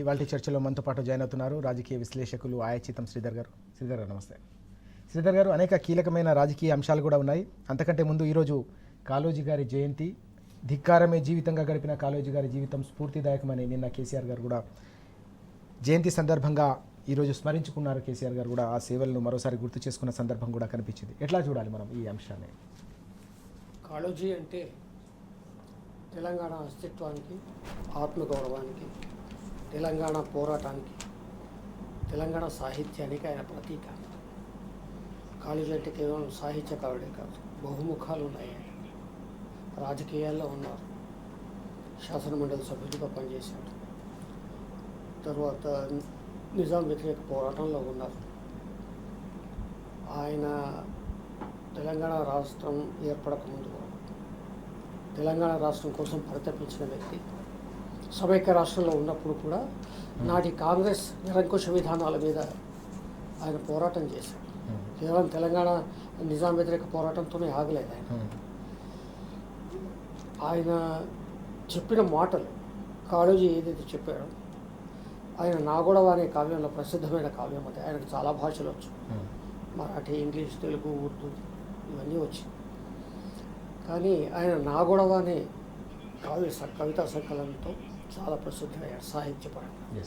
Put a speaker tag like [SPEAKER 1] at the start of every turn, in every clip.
[SPEAKER 1] ఇవాళ చర్చలో మనతో పాటు జాయిన్ అవుతున్నారు రాజకీయ విశ్లేషకులు ఆయచితం శ్రీధర్ గారు. శ్రీధర్ గారు నమస్తే. శ్రీధర్ గారు, అనేక కీలకమైన రాజకీయ అంశాలు కూడా ఉన్నాయి. అంతకంటే ముందు ఈరోజు కాళోజీ గారి జయంతి. ధిక్కారమే జీవితంగా గడిపిన కాళోజీ గారి జీవితం స్ఫూర్తిదాయకమని నిన్న కేసీఆర్ గారు కూడా జయంతి సందర్భంగా ఈరోజు స్మరించుకున్నారు. కేసీఆర్ గారు కూడా ఆ సేవలను మరోసారి గుర్తు చేసుకున్న సందర్భం కూడా కనిపించింది. ఎట్లా చూడాలి మనం ఈ అంశాన్ని?
[SPEAKER 2] కాళోజీ అంటే తెలంగాణ అస్తిత్వానికి, ఆత్మగౌరవానికి, తెలంగాణ పోరాటానికి, తెలంగాణ సాహిత్యానికి ఆయన ప్రతీక. కాళోజీ అంటే కేవలం సాహిత్యకారుడే కాదు, బహుముఖాలు ఉన్నాయి. రాజకీయాల్లో ఉన్నారు, శాసనమండలి సభ్యుడిగా పనిచేశాడు, తర్వాత నిజాం వ్యతిరేక పోరాటంలో ఉన్నారు. ఆయన తెలంగాణ రాష్ట్రం ఏర్పడకముందు తెలంగాణ రాష్ట్రం కోసం పరితపించిన వ్యక్తి. సమైక్య రాష్ట్రంలో ఉన్నప్పుడు కూడా నాటి కాంగ్రెస్ నిరంకుశ విధానాల మీద ఆయన పోరాటం చేశాడు. కేవలం తెలంగాణ నిజాం వ్యతిరేక పోరాటంతోనే ఆగలేదు. ఆయన చెప్పిన మాటలు, కాళోజీ ఏదైతే చెప్పాడో, ఆయన నాగొడవ అనే కావ్యంలో ప్రసిద్ధమైన కావ్యం అది. ఆయనకు చాలా భాషలు వచ్చు, మరాఠీ, ఇంగ్లీష్, తెలుగు, ఉర్దూ ఇవన్నీ వచ్చి. కానీ ఆయన నాగొడవ అనే కవితా సంకలనంతో చాలా ప్రసిద్ధమయ్యాడు సాహిత్యపరంగా.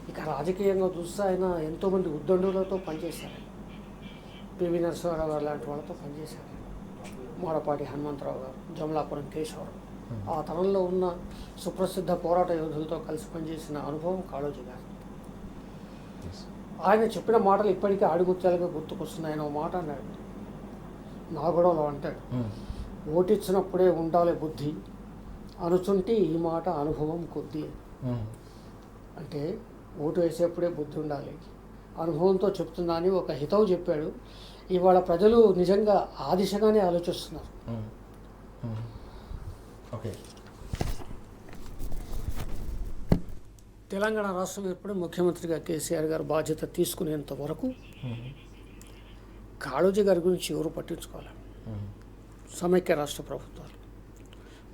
[SPEAKER 2] ఇక రాజకీయంగా చూస్తే ఆయన ఎంతోమంది ఉద్దండులతో పనిచేశారు. పివి నరసింహారావు గారు లాంటి వాళ్ళతో పనిచేశారు. మోడపాటి హనుమంతరావు గారు, జమలాపురం కేశవరావు, ఆ తరంలో ఉన్న సుప్రసిద్ధ పోరాట యోధులతో కలిసి పనిచేసిన అనుభవం కాళోజీ గారు. ఆయన చెప్పిన మాటలు ఇప్పటికీ ఆడిముత్యాలుగా గుర్తుకొస్తున్నాయి. ఆయన ఒక మాట అన్నాడు, నాగొడవలో అంటాడు, ఓటిచ్చినప్పుడే ఉండాలి బుద్ధి, అనుచుంటే ఈ మాట అనుభవం కొద్ది. అంటే ఓటు వేసేప్పుడే బుద్ధి ఉండాలి, అనుభవంతో చెప్తున్నా అని ఒక హితవు చెప్పాడు. ఇవాళ ప్రజలు నిజంగా ఆ దిశగానే ఆలోచిస్తున్నారు.
[SPEAKER 1] ఓకే,
[SPEAKER 2] తెలంగాణ రాష్ట్రం ఏర్పడి ముఖ్యమంత్రిగా కేసీఆర్ గారు బాధ్యత తీసుకునేంత వరకు కాళోజీ గారి గురించి ఎవరు పట్టించుకోవాలి? సమైక్య రాష్ట్ర ప్రభుత్వాలు,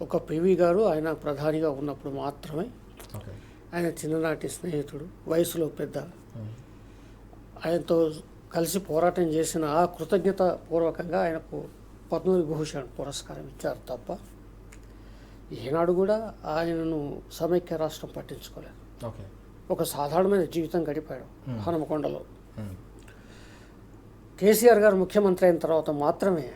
[SPEAKER 2] ఒక పివి గారు ఆయన ప్రధానిగా ఉన్నప్పుడు మాత్రమే. ఆయన చిన్ననాటి స్నేహితుడు, వయసులో పెద్ద, ఆయనతో కలిసి పోరాటం చేసిన ఆ కృతజ్ఞత పూర్వకంగా ఆయనకు పద్మవిభూషణ్ పురస్కారం ఇచ్చారు తప్ప ఈనాడు కూడా ఆయనను సమైక్య రాష్ట్రం పట్టించుకోలేదు. ఒక సాధారణమైన జీవితం గడిపాడు హనుమకొండలో. కేసీఆర్ గారు ముఖ్యమంత్రి అయిన తర్వాత మాత్రమే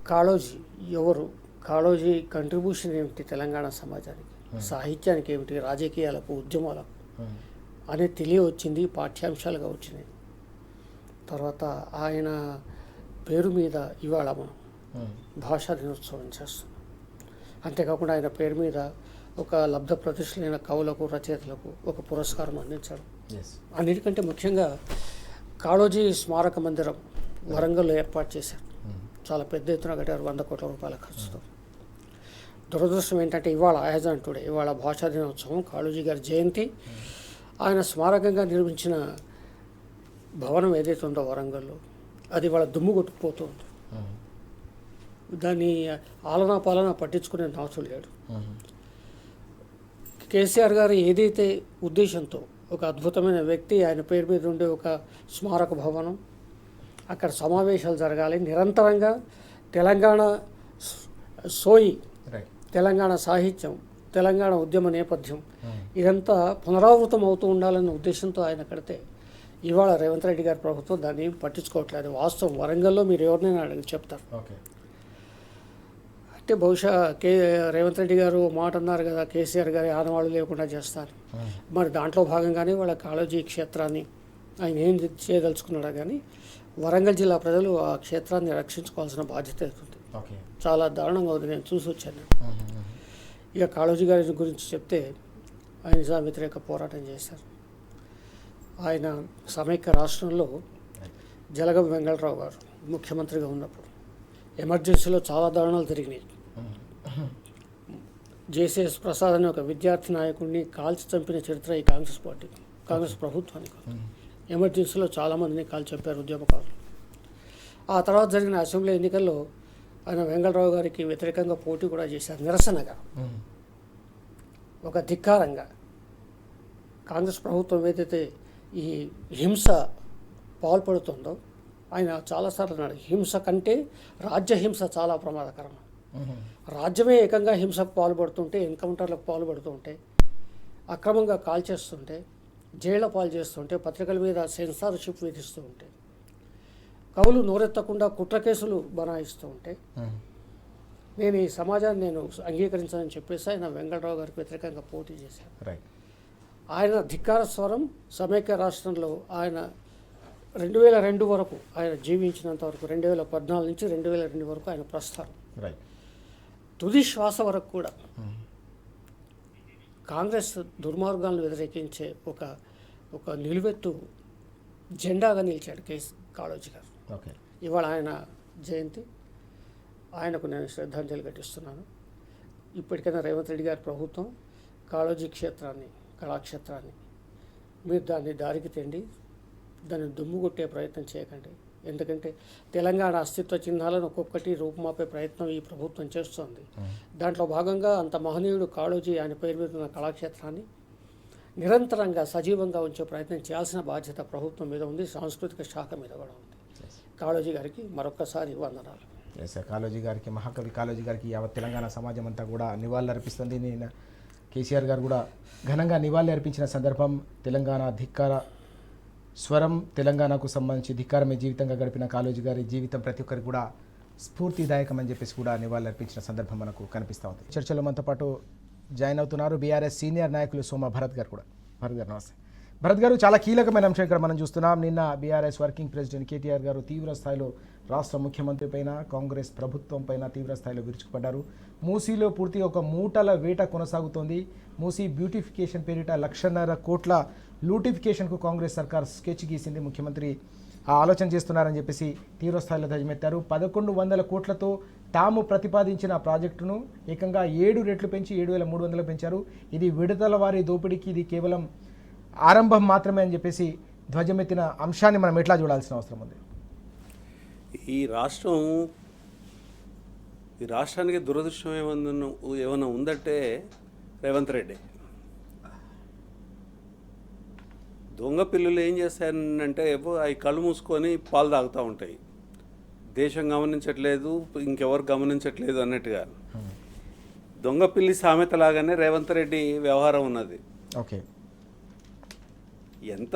[SPEAKER 2] కాళోజీ ఎవరు, కాళోజీ కంట్రిబ్యూషన్ ఏమిటి తెలంగాణ సమాజానికి, సాహిత్యానికి ఏమిటి, రాజకీయాలకు, ఉద్యమాలకు అనేది తెలియవచ్చింది, పాఠ్యాంశాలుగా వచ్చినాయి. తర్వాత ఆయన పేరు మీద ఇవాళ మనం భాషా దినోత్సవం చేస్తున్నాం. అంతేకాకుండా ఆయన పేరు మీద ఒక లబ్ధ ప్రతిష్ఠులైన కవులకు, రచయితలకు ఒక పురస్కారం అందించాడు. అన్నిటికంటే ముఖ్యంగా కాళోజీ స్మారక మందిరం వరంగల్లో ఏర్పాటు చేశారు. చాలా పెద్ద ఎత్తున కట్టారు, 100 కోట్ల రూపాయల ఖర్చుతో. దురదృష్టం ఏంటంటే ఇవాళ యాజ్ ఆన్ టుడే, ఇవాళ భాషా దినోత్సవం, కాళోజీ గారి జయంతి. ఆయన స్మారకంగా నిర్మించిన భవనం ఏదైతే ఉందో వరంగల్లో, అది ఇవాళ దుమ్ము కొట్టుకుపోతుంది. దాన్ని ఆలనా పాలన పట్టించుకునే నాచులు లేడు. కేసీఆర్ గారు ఏదైతే ఉద్దేశంతో ఒక అద్భుతమైన వ్యక్తి, ఆయన పేరు మీద ఉండే ఒక స్మారక భవనం, అక్కడ సమావేశాలు జరగాలి, నిరంతరంగా తెలంగాణ సోయి, తెలంగాణ సాహిత్యం, తెలంగాణ ఉద్యమ నేపథ్యం ఇదంతా పునరావృతం అవుతూ ఉండాలనే ఉద్దేశంతో ఆయన కడితే ఇవాళ రేవంత్ రెడ్డి గారి ప్రభుత్వం దాన్ని పట్టించుకోవట్లేదు. వాస్తవం, వరంగల్లో మీరు ఎవరినైనా అడిగి చెప్తారు. అంటే బహుశా రేవంత్ రెడ్డి గారు మాట అన్నారు కదా, కేసీఆర్ గారి ఆనవాళ్ళు లేకుండా చేస్తారు. మరి దాంట్లో భాగంగానే వాళ్ళ కాళోజీ క్షేత్రాన్ని ఆయన ఏం చేయదలుచుకున్నాడా కానీ వరంగల్ జిల్లా ప్రజలు ఆ క్షేత్రాన్ని రక్షించుకోవాల్సిన బాధ్యత అవుతుంది. చాలా దారుణంగా ఉంది, నేను చూసి వచ్చాను. ఇక కాళోజీ గారి గురించి చెప్తే ఆయన నిజాం వ్యతిరేక పోరాటం చేశారు. ఆయన సమైక్య రాష్ట్రంలో జలగం వెంగళరావు గారు ముఖ్యమంత్రిగా ఉన్నప్పుడు ఎమర్జెన్సీలో చాలా దారుణాలు జరిగినాయి. జేసీఎస్ ప్రసాద్ అనే ఒక విద్యార్థి నాయకుడిని కాల్చి చంపిన చరిత్ర ఈ కాంగ్రెస్ ప్రభుత్వానికి. ఎమర్జెన్సీలో చాలామందిని కాల్చి చంపారు ఉద్యమకారులు. ఆ తర్వాత జరిగిన అసెంబ్లీ ఎన్నికల్లో ఆయన వెంగళరావు గారికి వ్యతిరేకంగా పోటీ కూడా చేశారు, నిరసనగా, ఒక ధిక్కారంగా. కాంగ్రెస్ ప్రభుత్వం ఏదైతే ఈ హింస పాల్పడుతుందో ఆయన చాలాసార్లు అన్నాడు, హింస కంటే రాజ్యహింస చాలా ప్రమాదకరం. రాజ్యమే ఏకంగా హింసకు పాల్పడుతుంటే, ఎన్కౌంటర్లకు పాల్పడుతుంటే, అక్రమంగా కాల్చేస్తుంటే, జైళ్ల పాలు చేస్తుంటే, పత్రికల మీద సెన్సార్షిప్ విధిస్తూ ఉంటే, కవులు నోరెత్తకుండా కుట్ర కేసులు బనాయిస్తూ ఉంటే, నేను ఈ సమాజాన్ని నేను అంగీకరించాలని చెప్పేసి ఆయన వెంకటరావు గారికి వ్యతిరేకంగా పోటీ చేశాను. ఆయన ధిక్కార స్వరం సమైక్య రాష్ట్రంలో ఆయన 2002 వరకు ఆయన జీవించినంత వరకు, 2014 నుంచి 2002 వరకు ఆయన ప్రస్థానం, తుది శ్వాస వరకు కూడా కాంగ్రెస్ దుర్మార్గాలను వ్యతిరేకించే ఒక నిలువెత్తు జెండాగా నిలిచాడు కాళోజీ గారు. ఇవాళ ఆయన జయంతి, ఆయనకు నేను శ్రద్ధాంజలి ఘటిస్తున్నాను. ఇప్పటికైనా రేవంత్ రెడ్డి గారి ప్రభుత్వం కాళోజీ క్షేత్రాన్ని, కళాక్షేత్రాన్ని మీరు దాన్ని దారికి తెండి, దాన్ని దుమ్ము కొట్టే ప్రయత్నం చేయకండి. ఎందుకంటే తెలంగాణ అస్తిత్వ చిహ్నాలను ఒక్కొక్కటి రూపుమాపే ప్రయత్నం ఈ ప్రభుత్వం చేస్తోంది. దాంట్లో భాగంగా అంత మహనీయుడు కాళోజీ ఆయన పేరు మీద ఉన్న కళాక్షేత్రాన్ని నిరంతరంగా సజీవంగా ఉంచే ప్రయత్నం చేయాల్సిన బాధ్యత ప్రభుత్వం మీద ఉంది, సాంస్కృతిక శాఖ మీద కూడా ఉంది. కాళోజీ గారికి మరొక్కసారి వందనాలు.
[SPEAKER 1] కాళోజీ గారికి, మహాకవి కాళోజీ గారికి యావత్ తెలంగాణ సమాజం అంతా కూడా నివాళులు అర్పిస్తుంది. నేను కేసీఆర్ గారు కూడా ఘనంగా నివాళులు అర్పించిన సందర్భం, తెలంగాణ ధిక్కార స్వరం, తెలంగాణకు సంబంధించి ధిక్కారమే జీవితంగా గడిపిన కాళోజీ గారి జీవితం ప్రతి ఒక్కరికి కూడా స్ఫూర్తిదాయకం అని చెప్పేసి కూడా నివాళులు అర్పించిన సందర్భం మనకు కనిపిస్తూ ఉంది. చర్చలో మనతో పాటు జాయిన్ అవుతున్నారు బీఆర్ఎస్ సీనియర్ నాయకులు సోమ భరత్ గారు కూడా. భరత్ గారు నమస్తే. భరత్ గారు, చాలా కీలకమైన అంశం ఇక్కడ మనం చూస్తున్నాం. నిన్న బీఆర్ఎస్ వర్కింగ్ ప్రెసిడెంట్ కేటీఆర్ గారు తీవ్ర స్థాయిలో రాష్ట్ర ముఖ్యమంత్రి పైన, కాంగ్రెస్ ప్రభుత్వం పైన తీవ్ర స్థాయిలో విరుచుకుపడ్డారు. మూసీలో పూర్తిగా ఒక మూటల వేట కొనసాగుతోంది. మూసీ బ్యూటిఫికేషన్ పేరిట 1,50,000 కోట్ల లూటిఫికేషన్కు కాంగ్రెస్ సర్కార్ స్కెచ్ గీసింది. ముఖ్యమంత్రి ఆ ఆలోచన చేస్తున్నారని చెప్పేసి తీవ్రస్థాయిలో ధ్వజమెత్తారు. 1,100 కోట్లతో తాము ప్రతిపాదించిన ప్రాజెక్టును ఏకంగా 7 రెట్లు పెంచి 7,300 పెంచారు. ఇది విడతల వారి దోపిడీకి ఇది కేవలం ఆరంభం మాత్రమే అని చెప్పేసి ధ్వజమెత్తిన అంశాన్ని మనం ఎట్లా చూడాల్సిన అవసరం ఉంది?
[SPEAKER 3] ఈ రాష్ట్రానికి దురదృష్టం ఏమన్నా ఉందంటే రేవంత్ రెడ్డి. దొంగ పిల్లులు ఏం చేస్తారంటే అవి కళ్ళు మూసుకొని పాలు తాగుతూ ఉంటాయి. దేశం గమనించట్లేదు, ఇంకెవరు గమనించట్లేదు అన్నట్టుగా దొంగ పిల్లి సామెత లాగానే రేవంత్ రెడ్డి వ్యవహారం ఉన్నది.
[SPEAKER 1] ఓకే,
[SPEAKER 3] ఎంత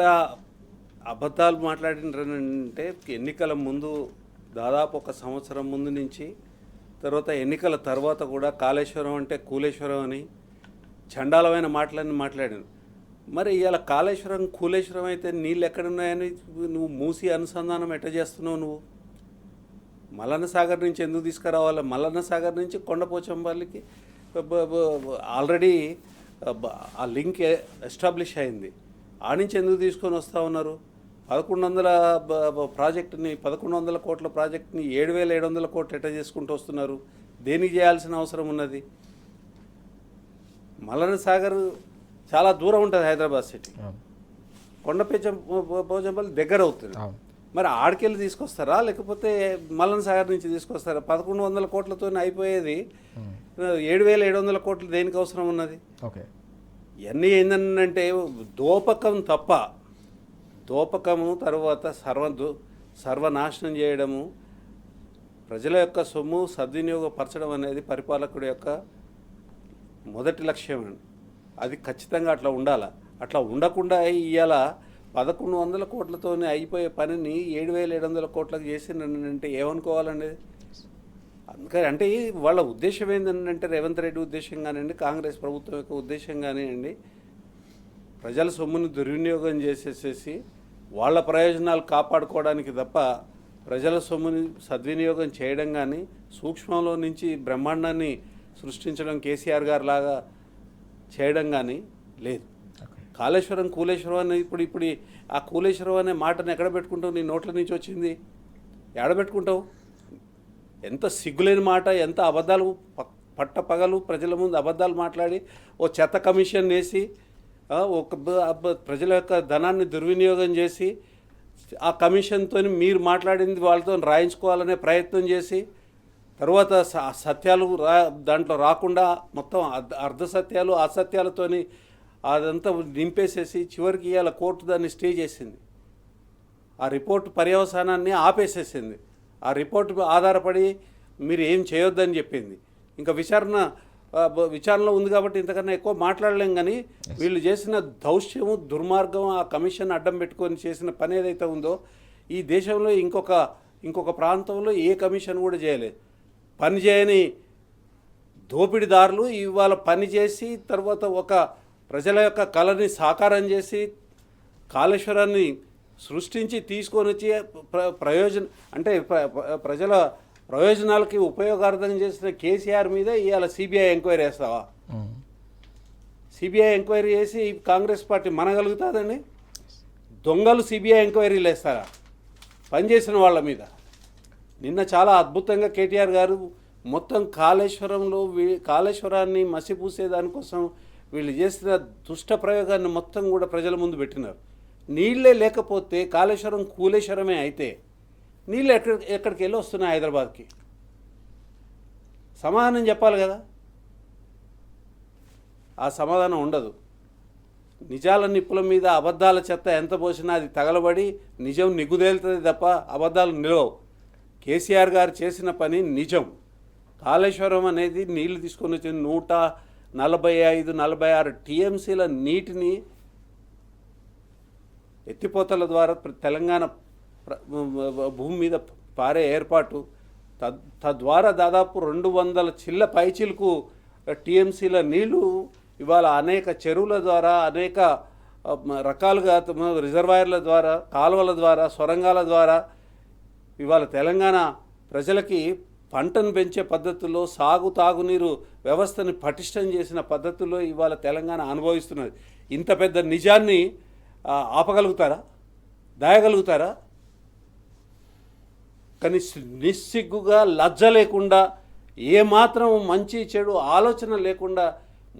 [SPEAKER 3] అబద్ధాలు మాట్లాడినారంటే ఎన్నికల ముందు దాదాపు 1 సంవత్సరం ముందు నుంచి, తర్వాత ఎన్నికల తర్వాత కూడా కాళేశ్వరం అంటే కూలేశ్వరం అని చండాలమైన మాటలన్నీ మాట్లాడాను. మరి ఇవాళ కాళేశ్వరం కూలేశ్వరం అయితే నీళ్ళు ఎక్కడున్నాయని నువ్వు మూసి అనుసంధానం ఎట్ట చేస్తున్నావు? నువ్వు మల్లన్న సాగర్ నుంచి ఎందుకు తీసుకురావాలి? మల్లన్న సాగర్ నుంచి కొండపోచంపల్లికి ఆల్రెడీ ఆ లింక్ ఎస్టాబ్లిష్ అయింది. ఆ నుంచి ఎందుకు తీసుకొని వస్తూ ఉన్నారు? 1,100 ప్రాజెక్టుని, 1,100 కోట్ల ప్రాజెక్టుని 7,700 కోట్లు ఎట్ట చేసుకుంటూ వస్తున్నారు? దేనికి చేయాల్సిన అవసరం ఉన్నది? మల్లన్న సాగర్ చాలా దూరం ఉంటుంది హైదరాబాద్ సిటీ, పోచంపల్లి దగ్గర అవుతుంది. మరి ఆడికెళ్ళి తీసుకొస్తారా లేకపోతే మల్లన్న సాగర్ నుంచి తీసుకొస్తారా? 1,100 కోట్లతో అయిపోయేది 7,700 కోట్లు దేనికి అవసరం ఉన్నది?
[SPEAKER 1] ఓకే,
[SPEAKER 3] ఇవన్నీ ఏంటంటే దోపకం తప్ప, దోపకము తర్వాత సర్వనాశనం చేయడము, ప్రజల యొక్క సొమ్ము సద్వినియోగపరచడం అనేది పరిపాలకుడి యొక్క మొదటి లక్ష్యం. అది ఖచ్చితంగా అట్లా ఉండాలి. అట్లా ఉండకుండా ఇవాళ 1,100 కోట్లతో అయిపోయే పనిని 7,700 కోట్లకు చేసిందంటే ఏమనుకోవాలండి? అందుకని అంటే వాళ్ళ ఉద్దేశం ఏంటంటే రేవంత్ రెడ్డి ఉద్దేశం కానివ్వండి, కాంగ్రెస్ ప్రభుత్వం యొక్క ఉద్దేశం కానివ్వండి, ప్రజల సొమ్ముని దుర్వినియోగం చేసేసేసి వాళ్ళ ప్రయోజనాలు కాపాడుకోవడానికి తప్ప ప్రజల సొమ్ముని సద్వినియోగం చేయడం కానీ, సూక్ష్మంలో నుంచి బ్రహ్మాండాన్ని సృష్టించడం కేసీఆర్ గారు లాగా చేయడం కానీ లేదు. కాళేశ్వరం కూలేశ్వరం అని ఇప్పుడు ఆ కూలేశ్వరం అనే మాటను ఎక్కడ పెట్టుకుంటావు? నీ నోట్ల నుంచి వచ్చింది ఎక్కడ పెట్టుకుంటావు? ఎంత సిగ్గులేని మాట, ఎంత అబద్ధాలు పట్టపగలు ప్రజల ముందు అబద్ధాలు మాట్లాడి ఓ చెత్త కమిషన్ వేసి ప్రజల యొక్క ధనాన్ని దుర్వినియోగం చేసి ఆ కమిషన్తో మీరు మాట్లాడింది వాళ్ళతో రాయించుకోవాలనే ప్రయత్నం చేసి తర్వాత సత్యాలు దాంట్లో రాకుండా మొత్తం అర్ధ సత్యాలు అసత్యాలతోని అదంతా నింపేసేసి చివరికి ఇవాళ కోర్టు దాన్ని స్టే చేసింది. ఆ రిపోర్టు పర్యవసానాన్ని ఆపేసేసింది. ఆ రిపోర్టు ఆధారపడి మీరు ఏం చేయొద్దని చెప్పింది. ఇంకా విచారణలో ఉంది కాబట్టి ఇంతకన్నా ఎక్కువ మాట్లాడలేం. కానీ వీళ్ళు చేసిన దౌష్యము, దుర్మార్గం, ఆ కమిషన్ అడ్డం పెట్టుకొని చేసిన పని ఏదైతే ఉందో ఈ దేశంలో ఇంకొక ప్రాంతంలో ఏ కమిషన్ కూడా చేయలేదు. పని చేయని దోపిడీదారులు ఇవాళ పని చేసి తర్వాత ఒక ప్రజల యొక్క కళని సాకారం చేసి కాళేశ్వరాన్ని సృష్టించి తీసుకొని వచ్చి ప్రజల ప్రయోజనాలకి ఉపయోగార్థం చేసిన కేసీఆర్ మీద ఇవాళ సిబిఐ ఎంక్వైరీ వేస్తావా? సిబిఐ ఎంక్వైరీ చేసి కాంగ్రెస్ పార్టీ మనగలుగుతుందండి? దొంగలు సిబిఐ ఎంక్వైరీలు వేస్తారా పనిచేసిన వాళ్ళ మీద? నిన్న చాలా అద్భుతంగా కేటీఆర్ గారు మొత్తం కాళేశ్వరాన్ని మసిపూసేదానికోసం వీళ్ళు చేసిన దుష్ట ప్రయోగాన్ని మొత్తం కూడా ప్రజల ముందు పెట్టినారు. నీళ్ళే లేకపోతే కాళేశ్వరం కూలేశ్వరమే అయితే నీళ్ళు ఎక్కడికి వెళ్ళి వస్తున్నాయి హైదరాబాద్కి? సమాధానం చెప్పాలి కదా. ఆ సమాధానం ఉండదు. నిజాల నిప్పుల మీద అబద్ధాల చెత్త ఎంత పోసినా అది తగలబడి నిజం నిగ్గుదేలుతుంది తప్ప అబద్ధాలు నిలవవు. కేసీఆర్ గారు చేసిన పని నిజం. కాళేశ్వరం అనేది నీళ్లు తీసుకొని వచ్చిన 145-146 టీఎంసీల నీటిని ఎత్తిపోతల ద్వారా తెలంగాణ భూమి మీద పారే ఏర్పాటు, తద్వారా దాదాపు 200 పైచిలకు టీఎంసీల నీళ్లు ఇవాళ అనేక చెరువుల ద్వారా, అనేక రకాలుగా రిజర్వాయర్ల ద్వారా, కాలువల ద్వారా, సొరంగాల ద్వారా ఇవాళ తెలంగాణ ప్రజలకి పంటను పెంచే పద్ధతుల్లో, తాగునీరు వ్యవస్థని పటిష్టం చేసిన పద్ధతుల్లో ఇవాళ తెలంగాణ అనుభవిస్తున్నది. ఇంత పెద్ద నిజాన్ని ఆపగలుగుతారా? దాయగలుగుతారా? కానీ నిస్సిగ్గుగా, లజ్జ లేకుండా, ఏమాత్రం మంచి చెడు ఆలోచన లేకుండా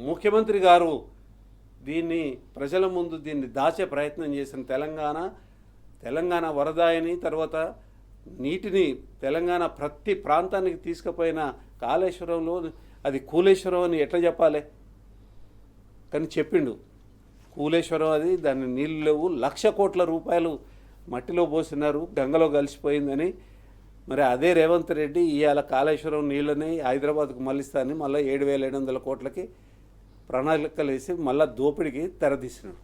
[SPEAKER 3] ముఖ్యమంత్రి గారు దీన్ని ప్రజల ముందు దాచే ప్రయత్నం చేసిన తెలంగాణ వరదాయని, తర్వాత నీటిని తెలంగాణ ప్రతి ప్రాంతానికి తీసుకుపోయిన కాళేశ్వరంలో అది కూలేశ్వరం అని ఎట్లా చెప్పాలి? కానీ చెప్పిండు కూలేశ్వరం అది, దాని నీళ్ళు లేవు, 1,00,000 కోట్ల రూపాయలు మట్టిలో పోసినారు, గంగలో కలిసిపోయిందని. మరి అదే రేవంత్ రెడ్డి ఇవాళ కాళేశ్వరం నీళ్ళని హైదరాబాద్కు మళ్ళిస్తానని మళ్ళీ 7,700 కోట్లకి ప్రణాళికలు వేసి మళ్ళీ దోపిడికి తెరదీసినాడు.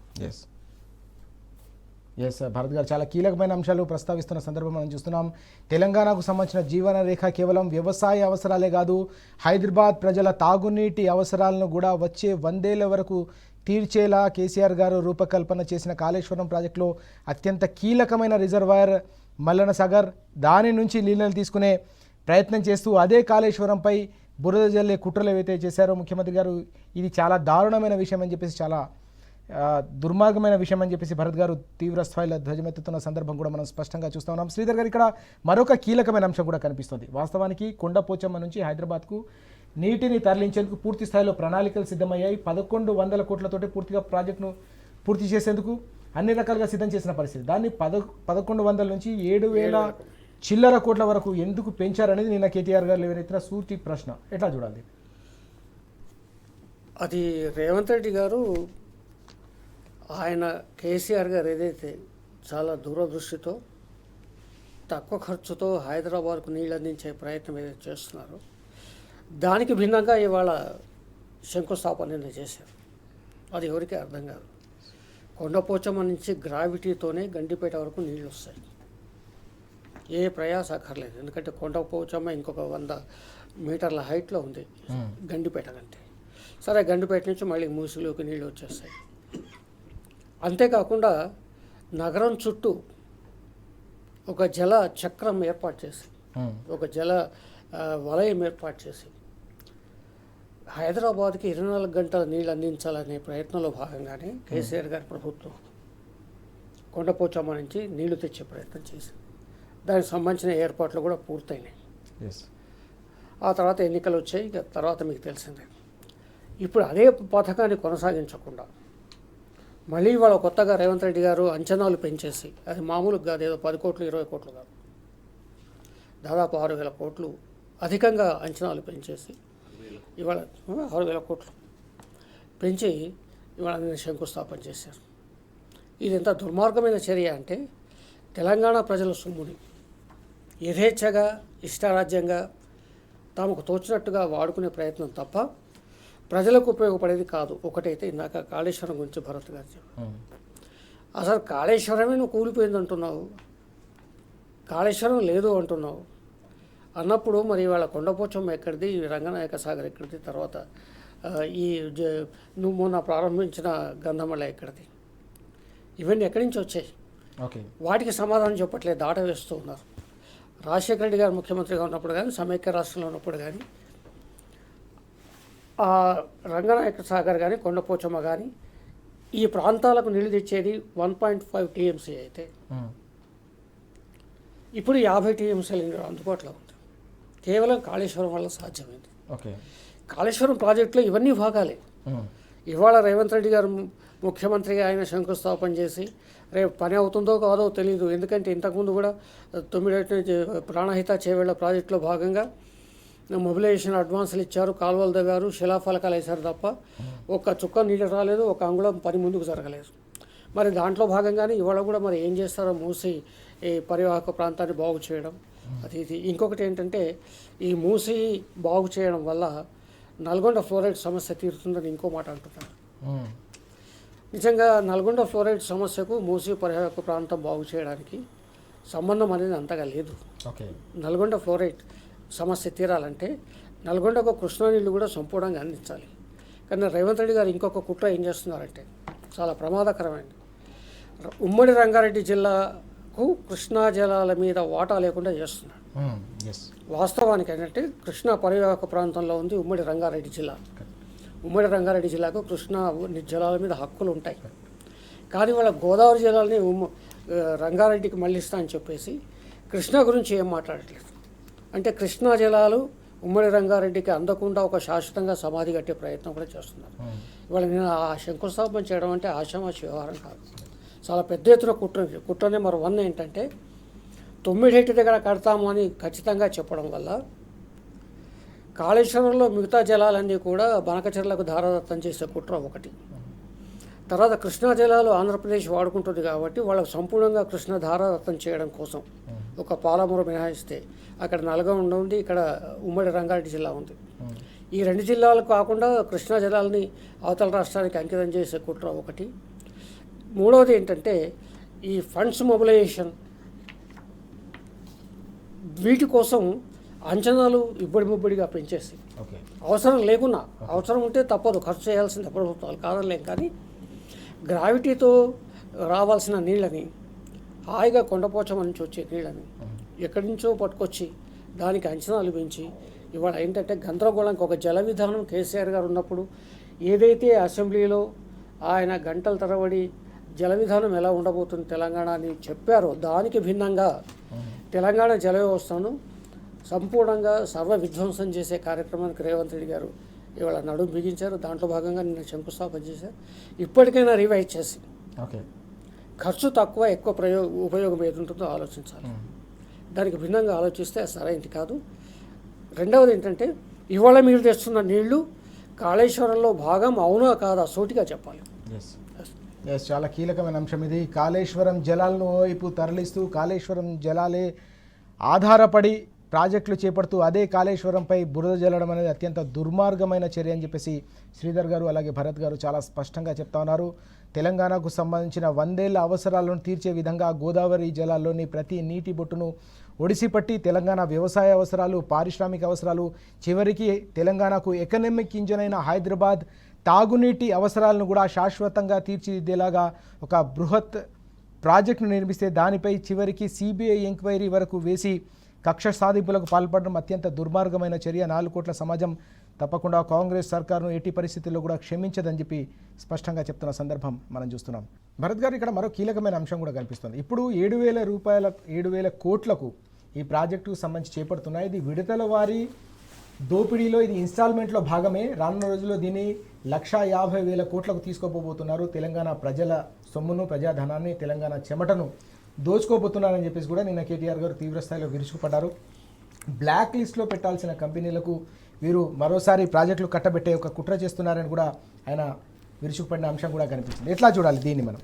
[SPEAKER 1] ఎస్ భరత్ గారు చాలా కీలకమైన అంశాలు ప్రస్తావిస్తున్న సందర్భం మనం చూస్తున్నాం. తెలంగాణకు సంబంధించిన జీవన రేఖ కేవలం వ్యవసాయ అవసరాలే కాదు, హైదరాబాద్ ప్రజల తాగునీటి అవసరాలను కూడా వచ్చే 100 ఏళ్ల వరకు తీర్చేలా కేసీఆర్ గారు రూపకల్పన చేసిన కాళేశ్వరం ప్రాజెక్టులో అత్యంత కీలకమైన రిజర్వాయర్ మల్లన సాగర్, దాని నుంచి నీళ్ళని తీసుకునే ప్రయత్నం చేస్తూ అదే కాళేశ్వరంపై బురద జల్లే కుట్రలు ఏవైతే చేశారో ముఖ్యమంత్రి గారు, ఇది చాలా దారుణమైన విషయం అని చెప్పేసి, చాలా దుర్మార్గమైన విషయం అని చెప్పేసి భరత్ గారు తీవ్ర స్థాయిలో ధ్వజమెత్తుతున్న సందర్భం కూడా మనం స్పష్టంగా చూస్తూ ఉన్నాం. శ్రీధర్ గారు, ఇక్కడ మరొక కీలకమైన అంశం కూడా కనిపిస్తుంది. వాస్తవానికి కొండపోచమ్మ నుంచి హైదరాబాద్కు నీటిని తరలించేందుకు పూర్తి స్థాయిలో ప్రణాళికలు సిద్ధమయ్యాయి. 1,100 కోట్లతోటి పూర్తిగా ప్రాజెక్టును పూర్తి చేసేందుకు అన్ని రకాలుగా సిద్ధం చేసిన పరిస్థితి. దాన్ని 1,100 నుంచి 7,000 చిల్లర కోట్ల వరకు ఎందుకు పెంచారనేది నిన్న కేటీఆర్ గారు లేవనెత్తిన సూటి ప్రశ్న. ఎట్లా చూడాలి?
[SPEAKER 2] అది రేవంత్ రెడ్డి గారు, ఆయన కేసీఆర్ గారు ఏదైతే చాలా దూరదృష్టితో తక్కువ ఖర్చుతో హైదరాబాద్కు నీళ్ళు అందించే ప్రయత్నం ఏదైతే చేస్తున్నారో దానికి భిన్నంగా ఇవాళ శంకుస్థాపన చేశారు. అది ఎవరికి అర్థం కాదు. కొండపోచమ్మ నుంచి గ్రావిటీతోనే గండిపేట వరకు నీళ్ళు వస్తాయి. ఏ ప్రయాస అక్కర్లేదు. ఎందుకంటే కొండపోచమ్మ ఇంకొక 100 మీటర్ల హైట్లో ఉంది గండిపేట కంటే. సరే, గండిపేట నుంచి మళ్ళీ మూసిలోకి నీళ్ళు వచ్చేస్తాయి. అంతేకాకుండా నగరం చుట్టూ ఒక జల చక్రం ఏర్పాటు చేసి, ఒక జల వలయం ఏర్పాటు చేసి హైదరాబాద్కి 24 గంటల నీళ్ళు అందించాలనే ప్రయత్నంలో భాగంగానే కేసీఆర్ గారి ప్రభుత్వం కొండపోచమ్మ నుంచి నీళ్లు తెచ్చే ప్రయత్నం చేసింది. దానికి సంబంధించిన ఏర్పాట్లు కూడా పూర్తయినాయి. ఆ తర్వాత ఎన్నికలు వచ్చాయి. ఇక తర్వాత మీకు తెలిసిందే. ఇప్పుడు అదే పథకాన్ని కొనసాగించకుండా మళ్ళీ ఇవాళ కొత్తగా రేవంత్ రెడ్డి గారు అంచనాలు పెంచేసి, అది మామూలుగా కాదు, ఏదో 10 కోట్లు 20 కోట్లు కాదు, దాదాపు 6,000 కోట్లు అధికంగా అంచనాలు పెంచేసి ఇవాళ 6,000 కోట్లు పెంచి ఇవాళ నేను శంకుస్థాపన చేశారు. ఇది ఎంత దుర్మార్గమైన చర్య అంటే తెలంగాణ ప్రజల సొమ్ముని యథేచ్ఛగా ఇష్టారాజ్యంగా తమకు తోచినట్టుగా వాడుకునే ప్రయత్నం తప్ప ప్రజలకు ఉపయోగపడేది కాదు. ఒకటైతే ఇందాక కాళేశ్వరం గురించి భరత్ గారు చెప్పారు. అసలు కాళేశ్వరమే నువ్వు కూలిపోయింది అంటున్నావు, కాళేశ్వరం లేదు అంటున్నావు అన్నప్పుడు మరి ఇవాళ కొండపోచమ్మ ఎక్కడిది, రంగనాయక సాగర్ ఎక్కడిది, తర్వాత నువ్వు మొన్న ప్రారంభించిన గంధమల్ల ఎక్కడిది, ఇవన్నీ ఎక్కడి నుంచి వచ్చాయి?
[SPEAKER 1] ఓకే,
[SPEAKER 2] వాటికి సమాధానం చెప్పట్లేదు, దాట వేస్తూ ఉన్నారు. రాజశేఖర రెడ్డి గారు ముఖ్యమంత్రిగా ఉన్నప్పుడు కానీ, సమైక్య రాష్ట్రంలో ఉన్నప్పుడు కానీ, రంగనాయక సాగర్ కానీ, కొండపోచమ్మ కానీ ఈ ప్రాంతాలకు నీళ్ళు తెచ్చేది 1.5 టీఎంసీ అయితే ఇప్పుడు 50 టీఎంసీలు అందుబాటులో ఉంది. కేవలం కాళేశ్వరం వల్ల సాధ్యమైంది.
[SPEAKER 1] ఓకే,
[SPEAKER 2] కాళేశ్వరం ప్రాజెక్టులో ఇవన్నీ భాగాలే. ఇవాళ రేవంత్ రెడ్డి గారు ముఖ్యమంత్రిగా ఆయన శంకుస్థాపన చేసి రేపు పని అవుతుందో కాదో తెలియదు. ఎందుకంటే ఇంతకుముందు కూడా 9 ప్రాణహిత చేవేళ్ల ప్రాజెక్టులో భాగంగా మొబిలైజేషన్ అడ్వాన్సులు ఇచ్చారు, కాలువలు దగ్గర శిలాఫలకాలు వేశారు తప్ప ఒక్క చుక్క నీళ్ళు రాలేదు, ఒక అంగుళం పని ముందుకు జరగలేదు. మరి దాంట్లో భాగంగానే ఇవాళ కూడా మరి ఏం చేస్తారో మూసి ఈ పరివాహక ప్రాంతాన్ని బాగు చేయడం అది ఇది. ఇంకొకటి ఏంటంటే ఈ మూసి బాగు చేయడం వల్ల నల్గొండ ఫ్లోరైడ్ సమస్య తీరుతుందని ఇంకో మాట అంటున్నారు. నిజంగా నల్గొండ ఫ్లోరైడ్ సమస్యకు మూసి పరివాహక ప్రాంతం బాగు చేయడానికి సంబంధం అనేది అంతగా లేదు.
[SPEAKER 1] ఓకే,
[SPEAKER 2] నల్గొండ ఫ్లోరైడ్ సమస్య తీరాలంటే నల్గొండకు కృష్ణా నీళ్ళు కూడా సంపూర్ణంగా అందించాలి. కానీ రేవంత్ రెడ్డి గారు ఇంకొక కుట్ర ఏం చేస్తున్నారంటే చాలా ప్రమాదకరమైనది. ఉమ్మడి రంగారెడ్డి జిల్లాకు కృష్ణా జలాల మీద వాటా లేకుండా చేస్తున్నాడు. వాస్తవానికి ఏంటంటే కృష్ణా పరివాహక ప్రాంతంలో ఉంది ఉమ్మడి రంగారెడ్డి జిల్లా. ఉమ్మడి రంగారెడ్డి జిల్లాకు కృష్ణా జలాల మీద హక్కులు ఉంటాయి. కానీ వాళ్ళ గోదావరి జలాలని రంగారెడ్డికి మళ్ళిస్తా అని చెప్పేసి కృష్ణా గురించి ఏం మాట్లాడట్లేదు. అంటే కృష్ణా జలాలు ఉమ్మడి రంగారెడ్డికి అందకుండా ఒక శాశ్వతంగా సమాధి కట్టే ప్రయత్నం కూడా చేస్తున్నారు. ఇవాళ నేను ఆ శంకుస్థాపన చేయడం అంటే ఆషామాషి వ్యవహారం కాదు, చాలా పెద్ద ఎత్తున కుట్ర నెంబర్ 1 ఏంటంటే 9 దగ్గర కడతాము అని ఖచ్చితంగా చెప్పడం వల్ల కాళేశ్వరంలో మిగతా జలాలన్నీ కూడా బనకచెర్లకు ధారాదత్తం చేసే కుట్ర ఒకటి. తర్వాత కృష్ణా జలాలు ఆంధ్రప్రదేశ్ వాడుకుంటుంది కాబట్టి వాళ్ళకు సంపూర్ణంగా కృష్ణ ధారాదత్తం చేయడం కోసం ఒక పాలమూరు మినహాయిస్తే అక్కడ నల్గొండ ఉంది, ఇక్కడ ఉమ్మడి రంగారెడ్డి జిల్లా ఉంది. ఈ 2 జిల్లాలు కాకుండా కృష్ణా జలాలని అవతల రాష్ట్రానికి అంకితం చేసే కుట్ర ఒకటి. మూడవది ఏంటంటే ఈ ఫండ్స్ మొబిలైజేషన్, వీటి కోసం అంచనాలు ఇబ్బడిముబ్బడిగా పెంచేసి అవసరం లేకున్నా, అవసరం ఉంటే తప్పదు ఖర్చు చేయాల్సింది ప్రభుత్వాలు కాదనలేం, కానీ గ్రావిటీతో రావాల్సిన నీళ్ళని హాయిగా కొండపోచమ్మ నుంచి వచ్చే నీళ్ళని ఎక్కడి నుంచో పట్టుకొచ్చి దానికి అంచనాలు పెంచి ఇవాళ ఏంటంటే గందరగోళానికి ఒక జల విధానం కేసీఆర్ గారు ఉన్నప్పుడు ఏదైతే అసెంబ్లీలో ఆయన గంటల తరబడి జల విధానం ఎలా ఉండబోతుంది తెలంగాణ అని చెప్పారో దానికి భిన్నంగా తెలంగాణ జల వ్యవస్థను సంపూర్ణంగా సర్వ విధ్వంసం చేసే కార్యక్రమానికి రేవంత్ రెడ్డి గారు ఇవాళ నడుము బిగించారు. దాంట్లో భాగంగా నిన్న శంకుస్థాపన చేశారు. ఇప్పటికైనా రివైజ్ చేసి ఖర్చు తక్కువ ఎక్కువ ఉపయోగం ఏది ఉంటుందో ఆలోచించాలి. దానికి భిన్నంగా ఆలోచిస్తే సరైనది కాదు. రెండవది ఏంటంటే ఇవాళ మీరు తెస్తున్న నీళ్లు కాళేశ్వరంలో భాగం అవునా కాదా సూటిగా చెప్పాలి.
[SPEAKER 1] చాలా కీలకమైన అంశం ఇది. కాళేశ్వరం జలాలను వైపు తరలిస్తూ కాళేశ్వరం జలాలే ఆధారపడి ప్రాజెక్టులు చేపడుతూ అదే కాళేశ్వరంపై బురద జల్లడం అనేది అత్యంత దుర్మార్గమైన చర్య అని చెప్పేసి శ్రీధర్ గారు అలాగే భరత్ గారు చాలా స్పష్టంగా చెప్తా ఉన్నారు. తెలంగాణకు సంబంధించిన 100 ఏళ్ల అవసరాలను తీర్చే విధంగా గోదావరి జలాల్లోని ప్రతి నీటి బొట్టును ఒడిసిపట్టి తెలంగాణ వ్యవసాయ అవసరాలు, పారిశ్రామిక అవసరాలు, చివరికి తెలంగాణకు ఎకనామిక్ ఇంజన్ అయిన హైదరాబాద్ తాగునీటి అవసరాలను కూడా శాశ్వతంగా తీర్చిదిద్దేలాగా ఒక బృహత్ ప్రాజెక్టును నిర్మిస్తే దానిపై చివరికి సిబిఐ ఎంక్వైరీ వరకు వేసి కక్ష సాధింపులకు పాల్పడడం అత్యంత దుర్మార్గమైన చర్య. 4 కోట్ల సమాజం తప్పకుండా కాంగ్రెస్ సర్కారును ఎట్టి పరిస్థితుల్లో కూడా క్షమించదని చెప్పి స్పష్టంగా చెప్తున్న సందర్భం మనం చూస్తున్నాం. భరత్ గారు, ఇక్కడ మరో కీలకమైన అంశం కూడా కనిపిస్తుంది. ఇప్పుడు 7,000 కోట్లకు ఈ ప్రాజెక్టుకు సంబంధించి చేపడుతున్నాయి. ఇది విడతల వారి దోపిడీలో ఇది ఇన్స్టాల్మెంట్లో భాగమే. రానున్న రోజుల్లో దీన్ని 1,50,000 కోట్లకు తీసుకోబోతున్నారు. తెలంగాణ ప్రజల సొమ్మును, ప్రజాధనాన్ని, తెలంగాణ చెమటను దోచుకోబోతున్నారని చెప్పేసి కూడా నిన్న కేటీఆర్ గారు తీవ్రస్థాయిలో విరుచుకుపడ్డారు. బ్లాక్ లిస్ట్లో పెట్టాల్సిన కంపెనీలకు వీరు మరోసారి ప్రాజెక్టులు కట్టబెట్టే ఒక కుట్ర చేస్తున్నారని కూడా ఆయన విరుచుకుపడిన అంశం కూడా కనిపించింది. ఎట్లా చూడాలి దీన్ని మనం?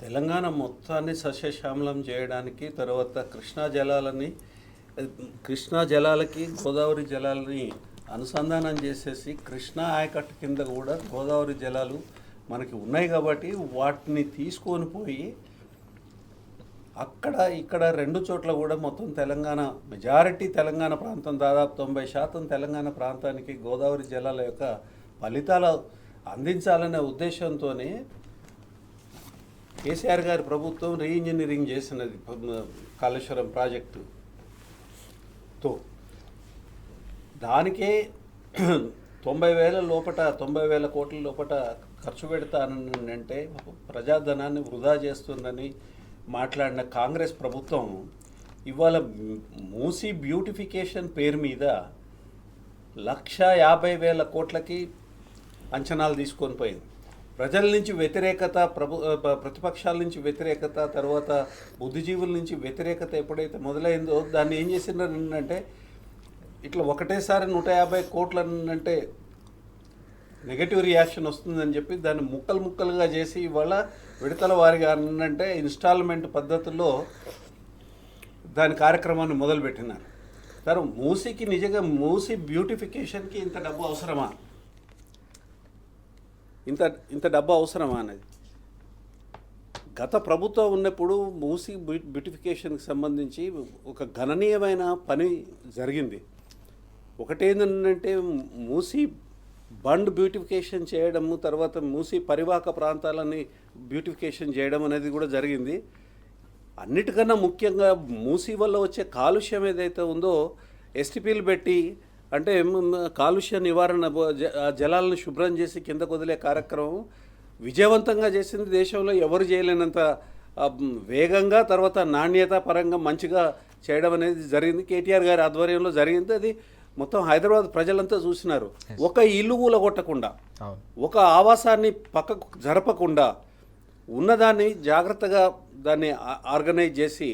[SPEAKER 3] తెలంగాణ మొత్తాన్ని సస్యశ్యామలం చేయడానికి, తర్వాత కృష్ణా జలాలకి గోదావరి జలాలని అనుసంధానం చేసేసి కృష్ణా ఆయకట్టు కింద కూడా గోదావరి జలాలు మనకి ఉన్నాయి కాబట్టి వాటిని తీసుకొని పోయి అక్కడ ఇక్కడ రెండు చోట్ల కూడా మొత్తం తెలంగాణ మెజారిటీ తెలంగాణ ప్రాంతం దాదాపు 90% తెలంగాణ ప్రాంతానికి గోదావరి జలాల యొక్క ఫలితాలు అందించాలనే ఉద్దేశంతోనే కేసీఆర్ గారి ప్రభుత్వం రీఇంజనీరింగ్ చేసినది కాళేశ్వరం ప్రాజెక్టుతో. దానికే 90,000 కోట్ల లోపట ఖర్చు పెడతానంటే ప్రజాధనాన్ని వృధా చేస్తుందని మాట్లాడిన కాంగ్రెస్ ప్రభుత్వం ఇవాళ మూసీ బ్యూటిఫికేషన్ పేరు మీద 150,000 కోట్లకి అంచనాలు తీసుకొని పోయింది. ప్రజల నుంచి వ్యతిరేకత, ప్రతిపక్షాల నుంచి వ్యతిరేకత, తర్వాత బుద్ధిజీవుల నుంచి వ్యతిరేకత ఎప్పుడైతే మొదలైందో దాన్ని ఏం చేసినారంటే ఇట్లా ఒకటేసారి 150 కోట్లు అంటే నెగటివ్ రియాక్షన్ వస్తుందని చెప్పి దాన్ని ముక్కలుగా చేసి ఇవాళ విడతల వారిగా అంటే ఇన్స్టాల్మెంట్ పద్ధతుల్లో దాని కార్యక్రమాన్ని మొదలుపెట్టినారు. తర్వాత మూసీకి నిజంగా మూసీ బ్యూటిఫికేషన్కి ఇంత డబ్బు అవసరమా, ఇంత డబ్బు అవసరమా అనేది గత ప్రభుత్వం ఉన్నప్పుడు మూసీ బ్యూటిఫికేషన్కి సంబంధించి ఒక గణనీయమైన పని జరిగింది. ఒకటేంటంటే మూసీ బండ్ బ్యూటిఫికేషన్ చేయడము, తర్వాత మూసీ పరివాహక ప్రాంతాలని బ్యూటిఫికేషన్ చేయడం అనేది కూడా జరిగింది. అన్నిటికన్నా ముఖ్యంగా మూసీ వల్ల వచ్చే కాలుష్యం ఏదైతే ఉందో ఎస్టీపీలు పెట్టి అంటే కాలుష్య నివారణ జలాలను శుభ్రం చేసి కిందకు వదిలే కార్యక్రమం విజయవంతంగా చేసింది. దేశంలో ఎవరు చేయలేనంత వేగంగా, తర్వాత నాణ్యత పరంగా మంచిగా చేయడం అనేది జరిగింది. కేటీఆర్ గారి ఆధ్వర్యంలో జరిగింది. అది మొత్తం హైదరాబాద్ ప్రజలంతా చూసినారు. ఒక ఇల్లు కూలగొట్టకుండా, ఒక ఆవాసాన్ని పక్కకు జరపకుండా ఉన్నదాన్ని జాగ్రత్తగా దాన్ని ఆర్గనైజ్ చేసి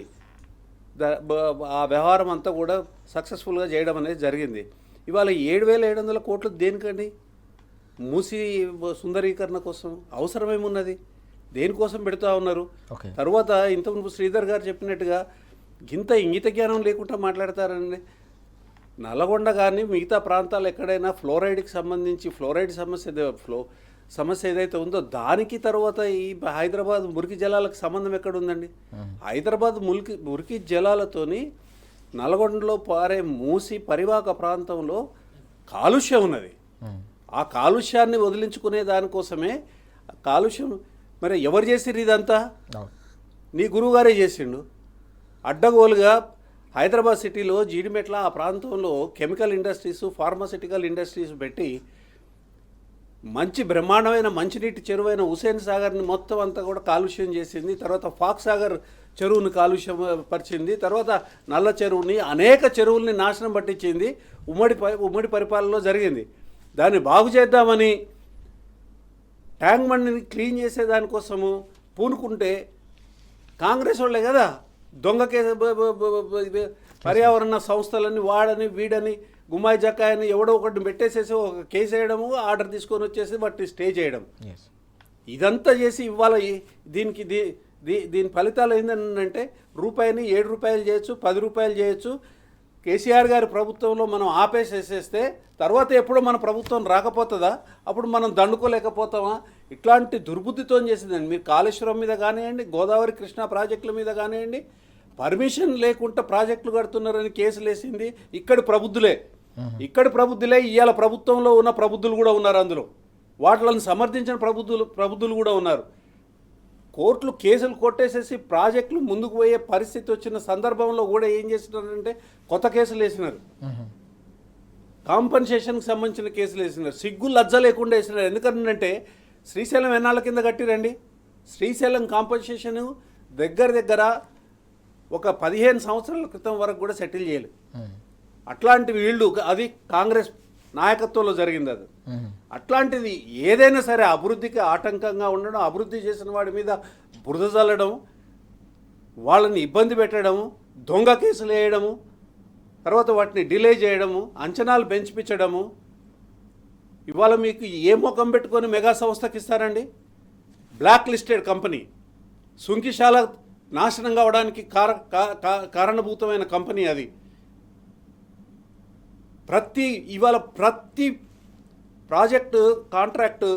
[SPEAKER 3] ఆ వ్యవహారం అంతా కూడా సక్సెస్ఫుల్గా చేయడం అనేది జరిగింది. ఇవాళ 7,700 కోట్లు దేనికండి? మూసీ సుందరీకరణ కోసం అవసరమేమున్నది? దేనికోసం పెడుతూ ఉన్నారు? తర్వాత ఇంతకుముందు శ్రీధర్ గారు చెప్పినట్టుగా ఇంగిత జ్ఞానం లేకుండా మాట్లాడతారండి. నల్గొండ కానీ మిగతా ప్రాంతాలు ఎక్కడైనా ఫ్లోరైడ్కి సంబంధించి ఫ్లోరైడ్ సమస్య ఏదైతే ఉందో దానికి తర్వాత ఈ హైదరాబాద్ మురికి జలాలకు సంబంధం ఎక్కడ ఉందండి? హైదరాబాద్ మురికి జలాలతోని నల్గొండలో పారే మూసి పరివాహక ప్రాంతంలో కాలుష్యం ఉన్నది. ఆ కాలుష్యాన్ని వదిలించుకునే దానికోసమే కాలుష్యం. మరి ఎవరు చేసిర్రు ఇదంతా? నీ గురువుగారే చేసిండు. అడ్డగోలుగా హైదరాబాద్ సిటీలో జీడిమెట్ల ఆ ప్రాంతంలో కెమికల్ ఇండస్ట్రీస్, ఫార్మాసిటికల్ ఇండస్ట్రీస్ పెట్టి మంచి బ్రహ్మాండమైన మంచినీటి చెరువైన హుసేన్ సాగర్ని మొత్తం అంతా కూడా కాలుష్యం చేసింది. తర్వాత ఫాక్స్ సాగర్ చెరువుని కాలుష్యం పరిచింది. తర్వాత నల్ల చెరువుని, అనేక చెరువుల్ని నాశనం పట్టించింది. ఉమ్మడి పరిపాలనలో జరిగింది. దాన్ని బాగు చేద్దామని ట్యాంక్ బండ్ని క్లీన్ చేసే దానికోసము పూనుకుంటే కాంగ్రెస్ వాళ్ళే కదా దొంగ పర్యావరణ సంస్థలని వాడని వీడని గుమ్మాయి జక్కాయని ఎవడో ఒకటి పెట్టేసేసి ఒక కేసు వేయడము, ఆర్డర్ తీసుకొని వచ్చేసి వాటిని స్టే చేయడం, ఇదంతా చేసి ఇవాళ దీని ఫలితాలు ఏంటంటే రూపాయిని 7 రూపాయలు చేయొచ్చు, 10 రూపాయలు చేయొచ్చు. కేసీఆర్ గారి ప్రభుత్వంలో మనం ఆపేసేసేస్తే తర్వాత ఎప్పుడో మన ప్రభుత్వం రాకపోతుందా? అప్పుడు మనం దండుకోలేకపోతామా? ఇట్లాంటి దుర్బుద్ధితో చేసిందండి. మీరు కాళేశ్వరం మీద కానివ్వండి, గోదావరి కృష్ణా ప్రాజెక్టుల మీద కానివ్వండి, పర్మిషన్ లేకుండా ప్రాజెక్టులు కడుతున్నారని కేసులు వేసింది ఇక్కడి ప్రబుద్ధులే. ఇవాళ ప్రభుత్వంలో ఉన్న ప్రబుద్ధులు కూడా ఉన్నారు. అందులో వాటిని సమర్థించిన ప్రబుద్ధులు కూడా ఉన్నారు. కోర్టులు కేసులు కొట్టేసేసి ప్రాజెక్టులు ముందుకు పోయే పరిస్థితి వచ్చిన సందర్భంలో కూడా ఏం చేస్తున్నారంటే కొత్త కేసులు వేసినారు. కాంపన్సేషన్కి సంబంధించిన కేసులు వేసినారు. సిగ్గు లజ్జ లేకుండా వేసినారు. ఎందుకంటే శ్రీశైలం ఎన్నాళ్ళ కింద కట్టిరండి? శ్రీశైలం కాంపన్సేషన్ దగ్గర ఒక 15 సంవత్సరాల క్రితం వరకు కూడా సెటిల్ చేయలేదు. అట్లాంటి వీళ్ళు, అది కాంగ్రెస్ నాయకత్వంలో జరిగింది. అది అట్లాంటిది ఏదైనా సరే అభివృద్ధికి ఆటంకంగా ఉండడం, అభివృద్ధి చేసిన వాడి మీద బురద చల్లడం, వాళ్ళని ఇబ్బంది పెట్టడము, దొంగ కేసులు వేయడము, తర్వాత వాటిని డిలే చేయడము, అంచనాలు పెంచిపించడము, ఇవాళ మీకు ఏ ముఖం పెట్టుకొని మెగా సంస్థకి ఇస్తారండి? బ్లాక్ లిస్టెడ్ కంపెనీ, సుంకిశాల నాశనం కావడానికి కారణభూతమైన కంపెనీ అది. ఇవాళ ప్రతి ప్రాజెక్టు కాంట్రాక్టు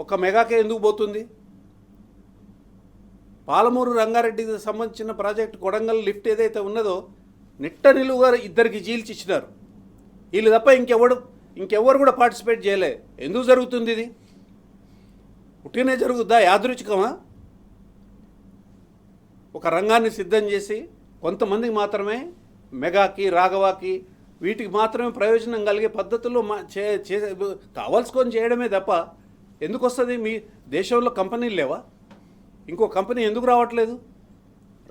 [SPEAKER 3] ఒక మెగాకే ఎందుకు పోతుంది? పాలమూరు రంగారెడ్డికి సంబంధించిన ప్రాజెక్టు కొడంగల్ లిఫ్ట్ ఏదైతే ఉన్నదో నిట్ట నిలువుగా ఇద్దరికి జీల్చి ఇచ్చినారు. వీళ్ళు తప్ప ఇంకెవరు కూడా పార్టిసిపేట్ చేయలే. ఎందుకు జరుగుతుంది ఇది? పుట్టినే జరుగుద్దా? యాదృచ్ఛికమా? ఒక రంగాన్ని సిద్ధం చేసి కొంతమందికి మాత్రమే, మెగాకి, రాఘవాకి, వీటికి మాత్రమే ప్రయోజనం కలిగే పద్ధతుల్లో కావాల్సుకొని చేయడమే తప్ప ఎందుకు వస్తుంది? మీ దేశంలో కంపెనీలు లేవా? ఇంకో కంపెనీ ఎందుకు రావట్లేదు?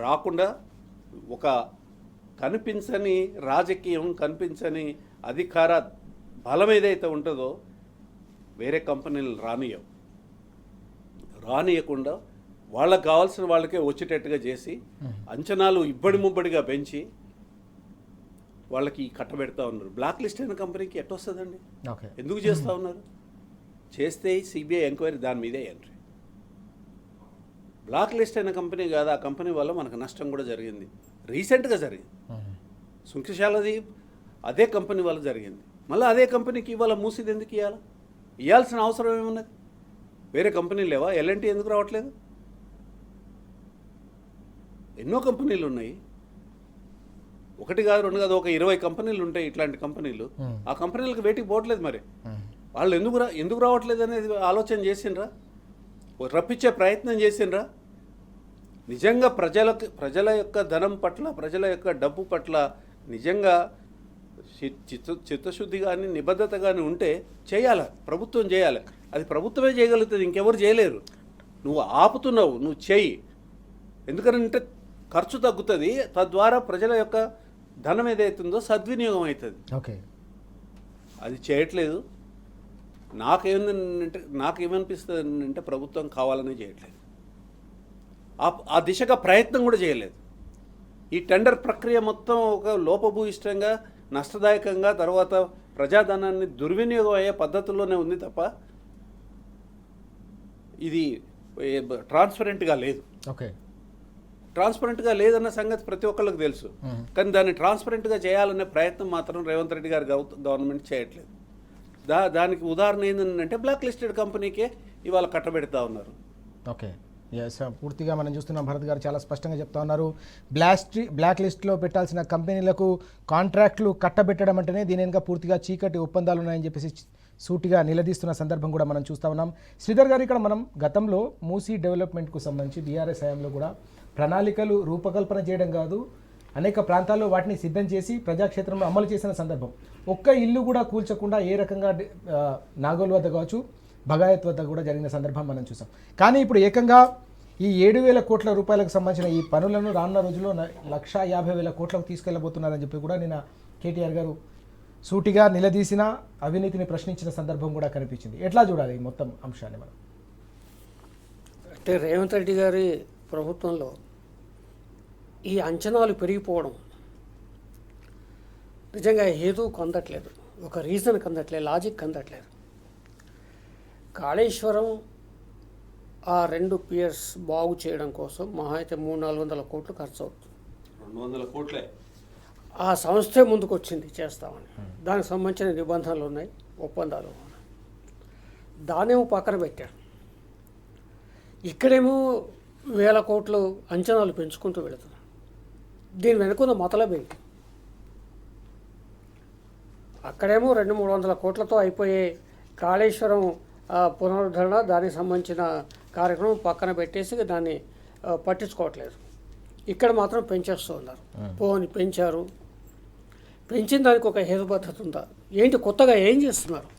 [SPEAKER 3] రాకుండా ఒక కనిపించని రాజకీయం, కనిపించని అధికార బలం ఏదైతే ఉంటుందో వేరే కంపెనీలు రానియకుండా వాళ్ళకి కావాల్సిన వాళ్ళకే వచ్చేటట్టుగా చేసి అంచనాలు ఇబ్బడి ముబ్బడిగా పెంచి వాళ్ళకి కట్టబెడతా ఉన్నారు. బ్లాక్ లిస్ట్ అయిన కంపెనీకి ఎట్టొస్తుందండి? ఎందుకు చేస్తూ ఉన్నారు? చేస్తే సిబిఐ ఎంక్వైరీ దాని మీదే ఎంట్రీ. బ్లాక్ లిస్ట్ అయిన కంపెనీ కాదు, ఆ కంపెనీ వల్ల మనకు నష్టం కూడా జరిగింది. రీసెంట్గా జరిగింది. సుంకిశాలది అదే కంపెనీ వల్ల జరిగింది. మళ్ళీ అదే కంపెనీకి ఇవాళ మూసిది ఎందుకు ఇవ్వాల్సిన అవసరం ఏమున్నది? వేరే కంపెనీలు లేవా? ఎల్ఎన్టీ ఎందుకు రావట్లేదు? ఎన్నో కంపెనీలు ఉన్నాయి. ఒకటి కాదు, రెండు కాదు, ఒక 20 కంపెనీలు ఉంటాయి ఇట్లాంటి కంపెనీలు. ఆ కంపెనీలకు వేటికి పోవట్లేదు. మరి వాళ్ళు ఎందుకు రావట్లేదు అనేది ఆలోచన చేసిండ్రా? రప్పించే ప్రయత్నం చేసిండ్రా? నిజంగా ప్రజల యొక్క ధనం పట్ల, ప్రజల యొక్క డబ్బు పట్ల నిజంగా చిత్తశుద్ధి కానీ నిబద్ధత కానీ ఉంటే చేయాలి, ప్రభుత్వం చేయాలి. అది ప్రభుత్వమే చేయగలుగుతుంది, ఇంకెవరు చేయలేరు. నువ్వు ఆపుతున్నావు, నువ్వు చేయి. ఎందుకంటే ఖర్చు తగ్గుతుంది, తద్వారా ప్రజల యొక్క ధనం ఏదైతుందో సద్వినియోగం అవుతుంది.
[SPEAKER 1] ఓకే,
[SPEAKER 3] అది చేయట్లేదు. నాకేమనిపిస్తుంది అంటే ప్రభుత్వం కావాలనే చేయట్లేదు, ఆ దిశగా ప్రయత్నం కూడా చేయలేదు. ఈ టెండర్ ప్రక్రియ మొత్తం ఒక లోపభూయిష్టంగా, నష్టదాయకంగా, తర్వాత ప్రజాధనాన్ని దుర్వినియోగం అయ్యే పద్ధతుల్లోనే ఉంది తప్ప ఇది ట్రాన్స్పరెంట్గా లేదు.
[SPEAKER 1] ఓకే,
[SPEAKER 3] ట్రాన్స్పరెంట్గా లేదన్న సంగతి ప్రతి ఒక్కళ్ళకి తెలుసు. కానీ దాన్ని ట్రాన్స్పరెంట్గా చేయాలనే ప్రయత్నం మాత్రం రేవంత్ రెడ్డి గారి గవర్నమెంట్ చేయట్లేదు. దానికి ఉదాహరణ ఏంటంటే బ్లాక్ లిస్టెడ్ కంపెనీకే ఇవాళ కట్టబెడతా ఉన్నారు.
[SPEAKER 1] ఓకే, పూర్తిగా మనం చూస్తున్నాం. భరత్ గారు చాలా స్పష్టంగా చెప్తా ఉన్నారు. బ్లాక్ లిస్ట్లో పెట్టాల్సిన కంపెనీలకు కాంట్రాక్టులు కట్టబెట్టడం అంటేనే దీని వెనుక పూర్తిగా చీకటి ఒప్పందాలు ఉన్నాయని చెప్పేసి సూటిగా నిలదీస్తున్న సందర్భం కూడా మనం చూస్తూ ఉన్నాం. శ్రీధర్ గారు, ఇక్కడ మనం గతంలో మూసీ డెవలప్మెంట్కు సంబంధించి బీఆర్ఎస్ హయాంలో కూడా ప్రణాళికలు రూపకల్పన చేయడం కాదు, అనేక ప్రాంతాల్లో వాటిని సిద్ధం చేసి ప్రజాక్షేత్రంలో అమలు చేసిన సందర్భం. ఒక్క ఇల్లు కూడా కూల్చకుండా ఏ రకంగా నాగోల్ వద్ద కావచ్చు, భగాయత్ వద్ద కూడా జరిగిన సందర్భం మనం చూసాం. కానీ ఇప్పుడు ఏకంగా ఈ 7,000 కోట్ల రూపాయలకు సంబంధించిన ఈ పనులను రానున్న రోజుల్లో 1,50,000 కోట్లకు తీసుకెళ్లబోతున్నారని చెప్పి కూడా నిన్న కేటీఆర్ గారు సూటిగా నిలదీసిన, అవినీతిని ప్రశ్నించిన సందర్భం కూడా కనిపించింది. ఎట్లా చూడాలి ఈ మొత్తం అంశాన్ని మనం?
[SPEAKER 2] అంటే రేవంత్ రెడ్డి గారి ప్రభుత్వంలో ఈ అంచనాలు పెరిగిపోవడం నిజంగా ఏదో అందట్లేదు, ఒక రీజన్ అందట్లేదు, లాజిక్ అందట్లేదు. కాళేశ్వరం ఆ 2 పియర్స్ బాగు చేయడం కోసం మహా అయితే 300-400 కోట్లు ఖర్చు అవుతుంది.
[SPEAKER 3] 200 కోట్లే
[SPEAKER 2] ఆ సంస్థే ముందుకు వచ్చింది చేస్తామని. దానికి సంబంధించిన నిబంధనలు ఉన్నాయి, ఒప్పందాలు ఉన్నాయి. దానేమో పక్కన పెట్టారు. ఇక్కడేమో 1000 కోట్లు అంచనాలు పెంచుకుంటూ వెళుతున్నారు. దీని వెనుకున్న మతలబ్ ఏంటి? అక్కడేమో 200-300 కోట్లతో అయిపోయే కాళేశ్వరం పునరుద్ధరణ, దానికి సంబంధించిన కార్యక్రమం పక్కన పెట్టేసి దాన్ని పట్టించుకోవట్లేదు. ఇక్కడ మాత్రం పెంచేస్తూ ఉన్నారు. పోని పెంచారు, పెంచిన దానికి ఒక హేతుబద్ధత ఉందా? ఏంటి కొత్తగా ఏం చేస్తున్నారు?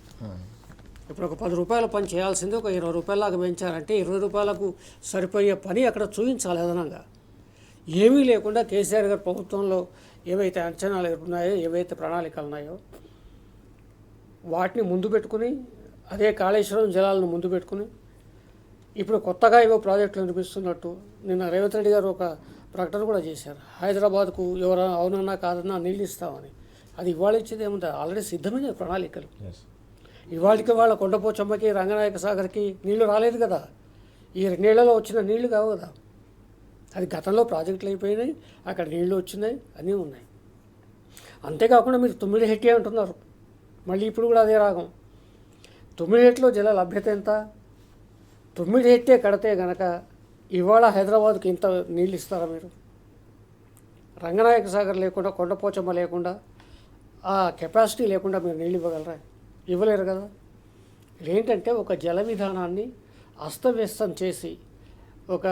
[SPEAKER 2] ఇప్పుడు ఒక 10 రూపాయల పని చేయాల్సింది ఒక 20 రూపాయలలాగా పెంచారంటే 20 రూపాయలకు సరిపోయే పని అక్కడ చూపించాలి అదనంగా. ఏమీ లేకుండా కేసీఆర్ గారి ప్రభుత్వంలో ఏవైతే అంచనాలు ఉన్నాయో, ఏవైతే ప్రణాళికలు ఉన్నాయో వాటిని ముందు పెట్టుకుని, అదే కాళేశ్వరం జలాలను ముందు పెట్టుకుని ఇప్పుడు కొత్తగా ఏవో ప్రాజెక్టులు నిర్మిస్తున్నట్టు నిన్న రేవంత్ రెడ్డి గారు ఒక ప్రకటన కూడా చేశారు. హైదరాబాద్కు ఎవరైనా అవునన్నా కాదన్నా నీళ్ళు ఇస్తామని. అది ఇవాళ ఇచ్చేది ఏముంది? ఆల్రెడీ సిద్ధమైన ప్రణాళికలు. ఇవాళకి వాళ్ళ కొండపోచమ్మకి రంగనాయక సాగర్కి నీళ్లు రాలేదు కదా. ఈ 2 ఏళ్లలో వచ్చిన నీళ్లు కావు కదా. అది గతంలో ప్రాజెక్టులు అయిపోయినాయి, అక్కడ నీళ్లు వచ్చినాయి, అన్నీ ఉన్నాయి. అంతేకాకుండా మీరు 9 హెట్టి అంటున్నారు, మళ్ళీ ఇప్పుడు కూడా అదే రాగం. 9 హెట్లో జల లభ్యత ఎంత? 9 హెట్టే కడితే గనక ఇవాళ హైదరాబాద్కి ఇంత నీళ్ళు ఇస్తారా మీరు? రంగనాయక సాగర్ లేకుండా, కొండపోచమ్మ లేకుండా, ఆ కెపాసిటీ లేకుండా మీరు నీళ్ళు ఇవ్వగలరా? ఇవ్వలేరు కదా. ఇదేంటంటే ఒక జల విధానాన్ని అస్తవ్యస్తం చేసి, ఒక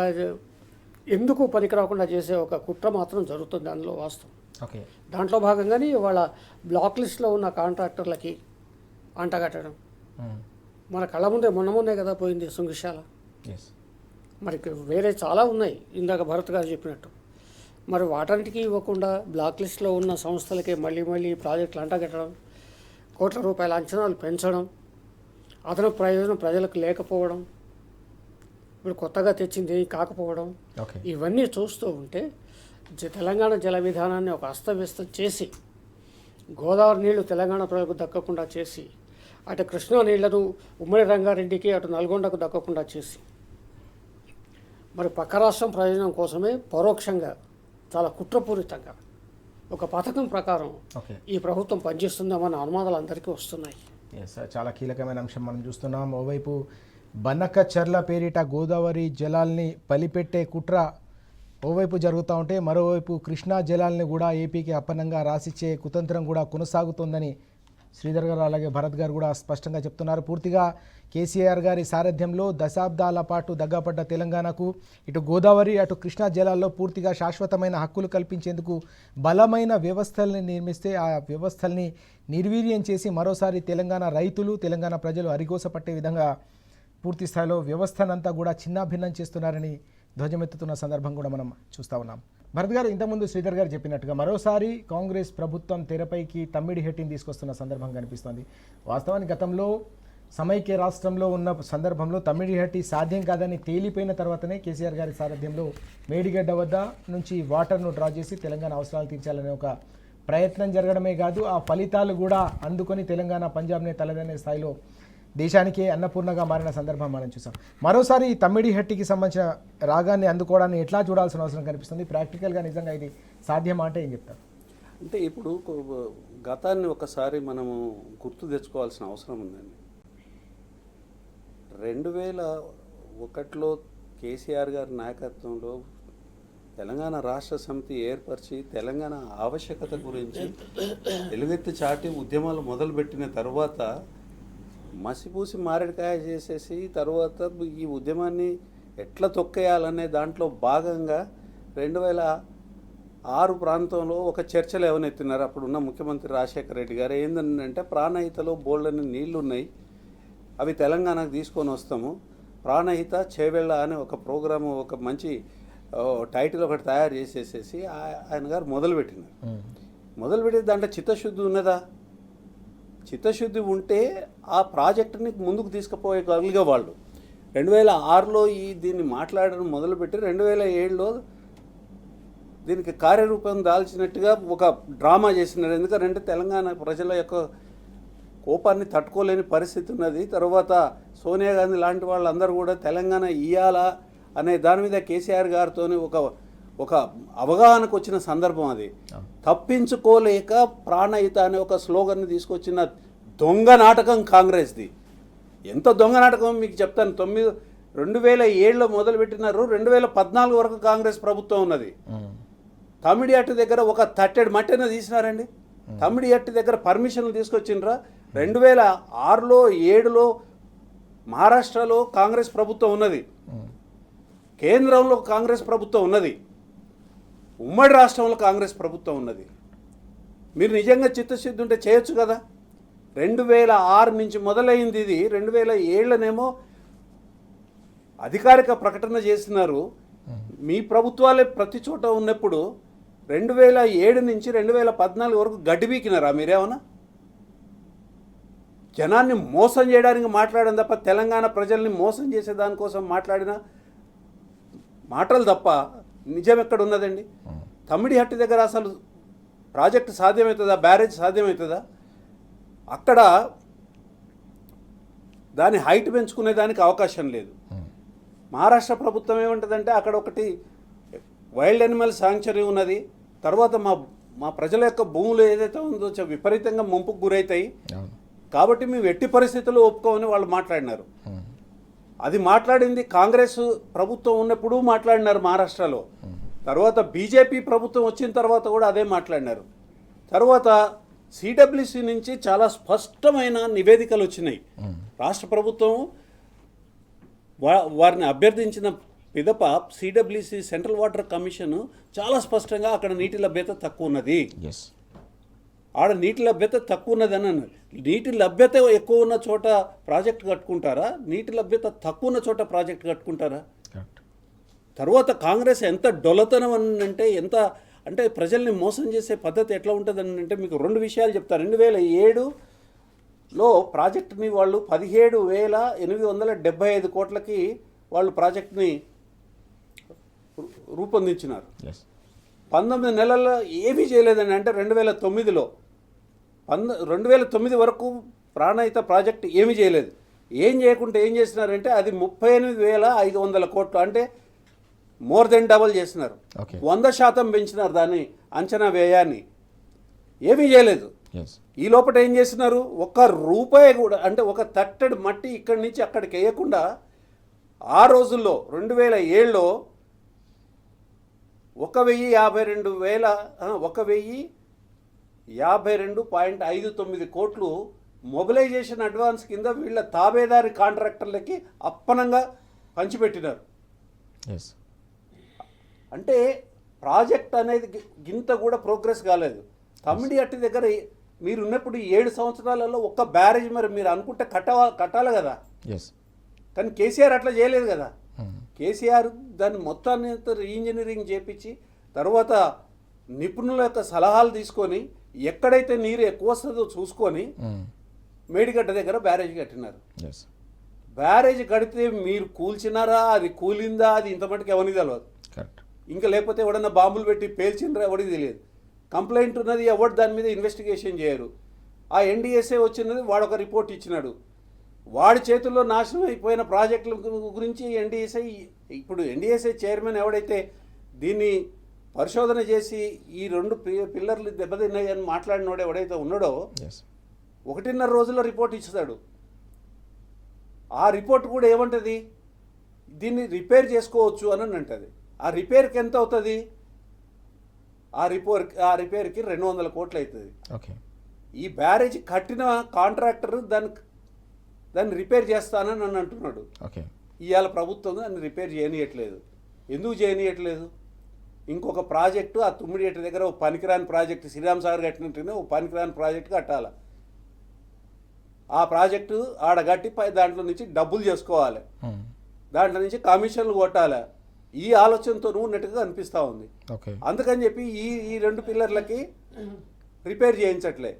[SPEAKER 2] ఎందుకు పనికిరాకుండా చేసే ఒక కుట్ర మాత్రం జరుగుతుంది అందులో వాస్తవం.
[SPEAKER 1] ఓకే,
[SPEAKER 2] దాంట్లో భాగంగానే వాళ్ళ బ్లాక్ లిస్ట్లో ఉన్న కాంట్రాక్టర్లకి అంటగట్టడం. మన కళ్ళ ముందే మొన్నే కదా పోయింది సుంగిశాల. మరి వేరే చాలా ఉన్నాయి, ఇందాక భరత్ గారు చెప్పినట్టు. మరి వాటన్నిటికీ ఇవ్వకుండా బ్లాక్ లిస్ట్లో ఉన్న సంస్థలకే మళ్ళీ మళ్ళీ ప్రాజెక్టులు అంటగట్టడం, కోట్ల రూపాయల అంచనాలు పెంచడం, అదనపు ప్రయోజనం ప్రజలకు లేకపోవడం, ఇప్పుడు కొత్తగా తెచ్చింది కాకపోవడం, ఇవన్నీ చూస్తూ ఉంటే తెలంగాణ జల విధానాన్ని ఒక అస్తవ్యస్తం చేసి, గోదావరి నీళ్లు తెలంగాణ ప్రజలకు దక్కకుండా చేసి, అటు కృష్ణా నీళ్లను ఉమ్మడి రంగారెడ్డికి, అటు నల్గొండకు దక్కకుండా చేసి, మరి పక్క రాష్ట్రం ప్రయోజనం కోసమే పరోక్షంగా చాలా కుట్రపూరితంగా ఒక పథకం ప్రకారం ఈ ప్రభుత్వం పనిచేస్తుందామన్న అనుమానాలు అందరికీ వస్తున్నాయి.
[SPEAKER 1] చాలా కీలకమైన అంశం మనం చూస్తున్నాం. ఓవైపు బనకచర్ల పేరిట గోదావరి జలాల్ని బలిపెట్టే కుట్ర ఓవైపు జరుగుతూ ఉంటే, మరోవైపు కృష్ణా జలాల్ని కూడా ఏపీకి అప్పనంగా రాసిచ్చే కుతంత్రం కూడా కొనసాగుతోందని శ్రీధర్ గారు అలాగే భరత్ గారు కూడా స్పష్టంగా చెప్తున్నారు. పూర్తిగా కేసీఆర్ గారి సారథ్యంలో దశాబ్దాల పాటు దగ్గపడ్డ తెలంగాణకు ఇటు గోదావరి అటు కృష్ణా జలాల్లో పూర్తిగా శాశ్వతమైన హక్కులు కల్పించేందుకు బలమైన వ్యవస్థల్ని నిర్మిస్తే, ఆ వ్యవస్థల్ని నిర్వీర్యం చేసి మరోసారి తెలంగాణ రైతులు, తెలంగాణ ప్రజలు అరిగోస పట్టే విధంగా పూర్తి స్థాయిలో వ్యవస్థనంతా కూడా చిన్నాభిన్నం చేస్తున్నారని ధ్వజమెత్తుతున్న సందర్భం కూడా మనం చూస్తూ ఉన్నాం. భరత్ గారు, ఇంతకుముందు శ్రీధర్ గారు చెప్పినట్టుగా మరోసారి కాంగ్రెస్ ప్రభుత్వం తెరపైకి తమ్మిడి హెట్టిని తీసుకొస్తున్న సందర్భం కనిపిస్తోంది. వాస్తవానికి గతంలో సమైక్య రాష్ట్రంలో ఉన్న సందర్భంలో తమ్మిడి హెట్టి సాధ్యం కాదని తేలిపోయిన తర్వాతనే కేసీఆర్ గారి సారథ్యంలో మేడిగడ్డ వద్ద నుంచి వాటర్ను డ్రా చేసి తెలంగాణ అవసరాలు తీర్చాలనే ఒక ప్రయత్నం జరగడమే కాదు, ఆ ఫలితాలు కూడా అందుకొని తెలంగాణ పంజాబ్నే తలదనే స్థాయిలో దేశానికే అన్నపూర్ణగా మారిన సందర్భం మనం చూసాం. మరోసారి ఈ తమ్మిడి హట్టికి సంబంధించిన రాగాన్ని అందుకోవడాన్ని ఎట్లా చూడాల్సిన అవసరం కనిపిస్తుంది? ప్రాక్టికల్గా నిజంగా ఇది సాధ్యమా అంటే ఏం చెప్తారు?
[SPEAKER 3] అంటే ఇప్పుడు గతాన్ని ఒకసారి మనము గుర్తు తెచ్చుకోవాల్సిన అవసరం ఉందండి. 2001లో కేసీఆర్ గారి నాయకత్వంలో తెలంగాణ రాష్ట్ర సమితి ఏర్పరిచి తెలంగాణ ఆవశ్యకత గురించి ఎలుగెత్తి చాటి ఉద్యమాలు మొదలుపెట్టిన తర్వాత మసిపూసి మారేడుకాయ చేసేసి తర్వాత ఈ ఉద్యమాన్ని ఎట్లా తొక్కేయాలనే దాంట్లో భాగంగా 2006 ప్రాంతంలో ఒక చర్చలు ఏమనెత్తినారు అప్పుడున్న ముఖ్యమంత్రి రాజశేఖర రెడ్డి గారు. ఏంటంటే ప్రాణహితలో బోల్డని నీళ్లు ఉన్నాయి, అవి తెలంగాణకు తీసుకొని వస్తాము, ప్రాణహిత చేవెళ్ళ అనే ఒక ప్రోగ్రాము, ఒక మంచి టైటిల్ ఒకటి తయారు చేసేసేసి ఆయన గారు మొదలుపెట్టినారు. మొదలుపెట్టి దాంట్లో చిత్తశుద్ధి ఉన్నదా? చిత్తశుద్ధి ఉంటే ఆ ప్రాజెక్టుని ముందుకు తీసుకుపోయగలిగే వాళ్ళు 2006లో దీన్ని మాట్లాడడం మొదలుపెట్టి 2007లో దీనికి కార్యరూపం దాల్చినట్టుగా ఒక డ్రామా చేసినారు. ఎందుకంటే తెలంగాణ ప్రజల యొక్క కోపాన్ని తట్టుకోలేని పరిస్థితి ఉన్నది. తర్వాత సోనియా గాంధీ లాంటి వాళ్ళందరూ కూడా తెలంగాణ ఇయ్యాలా అనే దాని మీద కేసీఆర్ గారితో ఒక అవగాహనకు వచ్చిన సందర్భం అది. తప్పించుకోలేక ప్రాణహిత అనే ఒక స్లోగన్ని తీసుకొచ్చిన దొంగ నాటకం కాంగ్రెస్ది. ఎంత దొంగ నాటకం మీకు చెప్తాను. 2007లో మొదలుపెట్టినారు, 2014 వరకు కాంగ్రెస్ ప్రభుత్వం ఉన్నది. తమిడి అట్టు దగ్గర ఒక తట్టెడు మట్టిన తీసినారండి. తమిడి అట్టు దగ్గర పర్మిషన్లు తీసుకొచ్చిండ్రా. 2006లో 2007లో మహారాష్ట్రలో కాంగ్రెస్ ప్రభుత్వం ఉన్నది, కేంద్రంలో కాంగ్రెస్ ప్రభుత్వం ఉన్నది, ఉమ్మడి రాష్ట్రంలో కాంగ్రెస్ ప్రభుత్వం ఉన్నది. మీరు నిజంగా చిత్తశుద్ధి ఉంటే చేయొచ్చు కదా. 2006 నుంచి మొదలైంది ఇది. 2007లోనేమో అధికారిక ప్రకటన చేస్తున్నారు. మీ ప్రభుత్వాలే ప్రతి చోట ఉన్నప్పుడు 2007 నుంచి 2014 వరకు గడ్డిబీకినారా మీరేమన్నా? జనాన్ని మోసం చేయడానికి మాట్లాడడం తప్ప, తెలంగాణ ప్రజల్ని మోసం చేసే దానికోసం మాట్లాడిన మాటలు తప్ప నిజం ఎక్కడ ఉన్నదండి? తమ్మిడి హట్టి దగ్గర అసలు ప్రాజెక్టు సాధ్యమవుతుందా? బ్యారేజ్ సాధ్యమవుతుందా? అక్కడ దాని హైట్ పెంచుకునే దానికి అవకాశం లేదు. మహారాష్ట్ర ప్రభుత్వం ఏమంటుందంటే అక్కడ ఒకటి వైల్డ్ యానిమల్ శాంక్చురీ ఉన్నది, తర్వాత మా ప్రజల యొక్క భూములు ఏదైతే ఉందో విపరీతంగా ముంపుకు గురవుతాయి, కాబట్టి మేము ఎట్టి పరిస్థితుల్లో ఒప్పుకోమని వాళ్ళు మాట్లాడినారు. అది మాట్లాడింది కాంగ్రెస్ ప్రభుత్వం ఉన్నప్పుడు మాట్లాడినారు మహారాష్ట్రలో. తర్వాత బీజేపీ ప్రభుత్వం వచ్చిన తర్వాత కూడా అదే మాట్లాడినారు. తర్వాత సిడబ్ల్యూసి నుంచి చాలా స్పష్టమైన నివేదికలు వచ్చినాయి. రాష్ట్ర ప్రభుత్వం వారిని అభ్యర్థించిన పిదప సిడబ్ల్యూసి సెంట్రల్ వాటర్ కమిషన్ చాలా స్పష్టంగా అక్కడ నీటి లభ్యత తక్కువ ఉన్నది, ఆడ నీటి లభ్యత తక్కువ ఉన్నదని అన్నారు. నీటి లభ్యత ఎక్కువ ఉన్న చోట ప్రాజెక్ట్ కట్టుకుంటారా, నీటి లభ్యత తక్కువ ఉన్న చోట ప్రాజెక్ట్ కట్టుకుంటారా? తర్వాత కాంగ్రెస్ ఎంత డొలతనం అంటే అంటే ప్రజల్ని మోసం చేసే పద్ధతి ఎట్లా ఉంటుందని అంటే మీకు రెండు విషయాలు చెప్తారు. 2007లో ప్రాజెక్టుని వాళ్ళు 17,875 కోట్లకి వాళ్ళు ప్రాజెక్ట్ని రూపొందించినారు. 19 నెలల్లో ఏమీ చేయలేదని అంటే 2009లో 2009 వరకు ప్రాణహిత ప్రాజెక్ట్ ఏమీ చేయలేదు. ఏం చేయకుంటే ఏం చేసినారంటే అది 38,500 కోట్లు, అంటే మోర్ దెన్ డబల్ చేసినారు. 100% పెంచినారు దాన్ని అంచనా వ్యయాన్ని, ఏమీ చేయలేదు. ఈ లోపల ఏం చేసినారు, ఒక్క రూపాయి కూడా అంటే ఒక తట్టెడు మట్టి ఇక్కడి నుంచి అక్కడికి వేయకుండా ఆ రోజుల్లో 2007లో 1,052.59 కోట్లు మొబిలైజేషన్ అడ్వాన్స్ కింద వీళ్ళ తాబేదారి కాంట్రాక్టర్లకి అప్పనంగా పంచిపెట్టినారు. అంటే ప్రాజెక్ట్ అనేది గింత కూడా ప్రోగ్రెస్ కాలేదు. తమ్మిడి అట్టి దగ్గర మీరు ఉన్నప్పుడు 7 సంవత్సరాలలో ఒక్క బ్యారేజ్ మరి మీరు అనుకుంటే కట్టాలి కదా, కానీ కేసీఆర్ అట్లా చేయలేదు కదా. కేసీఆర్ దాన్ని మొత్తాన్ని రీఇంజనీరింగ్ చేపించి తర్వాత నిపుణుల యొక్క సలహాలు తీసుకొని ఎక్కడైతే నీరు ఎక్కువ వస్తుందో చూసుకొని మేడిగడ్డ దగ్గర బ్యారేజ్ కట్టినారు. బ్యారేజ్ కడితే మీరు కూల్చినారా, అది కూలిందా, అది ఇంత మటుకు ఎవరికి తెలియదు. ఇంకా లేకపోతే ఎవడన్నా బాంబులు పెట్టి పేల్చిండ్రా ఎవరికి తెలియదు. కంప్లైంట్ ఉన్నది, ఎవరు దాని మీద ఇన్వెస్టిగేషన్ చేయరు. ఆ ఎన్డీఎస్ఏ వచ్చినది వాడొక రిపోర్ట్ ఇచ్చినాడు. వాడి చేతుల్లో నాశనం అయిపోయిన ప్రాజెక్టుల గురించి ఇప్పుడు ఎన్డీఎస్ఏ చైర్మన్ ఎవడైతే దీన్ని పరిశోధన చేసి ఈ 2 పిల్లర్లు దెబ్బతిన్నాయి అని మాట్లాడినోడు ఎవడైతే ఉన్నాడో 1.5 రోజుల్లో రిపోర్ట్ ఇస్తాడు. ఆ రిపోర్ట్ కూడా ఏమంటుంది, దీన్ని రిపేర్ చేసుకోవచ్చు అని అంటుంది. ఆ రిపేర్కి ఎంత అవుతుంది, ఆ రిపేర్కి 200 కోట్లు అవుతుంది. ఈ బ్యారేజ్ కట్టిన కాంట్రాక్టర్ దాన్ని రిపేర్ చేస్తానని నన్ను అంటున్నాడు. ఇవాళ ప్రభుత్వం దాన్ని రిపేర్ చేయనీయట్లేదు. ఎందుకు చేయనీయట్లేదు? ఇంకొక ప్రాజెక్టు ఆ తుమ్మిడిగట్టు దగ్గర ఒక పనికిరాని ప్రాజెక్టు, శ్రీరామ్ సాగర్ కట్టినట్టునే ఒక పనికిరాని ప్రాజెక్టు కట్టాలి. ఆ ప్రాజెక్టు ఆడ కట్టి దాంట్లో నుంచి డబ్బులు చేసుకోవాలి, దాంట్లో నుంచి కమిషన్లు కొట్టాలి. ఈ ఆలోచనతో ఉన్నట్టుగా అనిపిస్తూ ఉంది. అందుకని చెప్పి ఈ 2 పిల్లర్లకి రిపేర్ చేయించట్లే.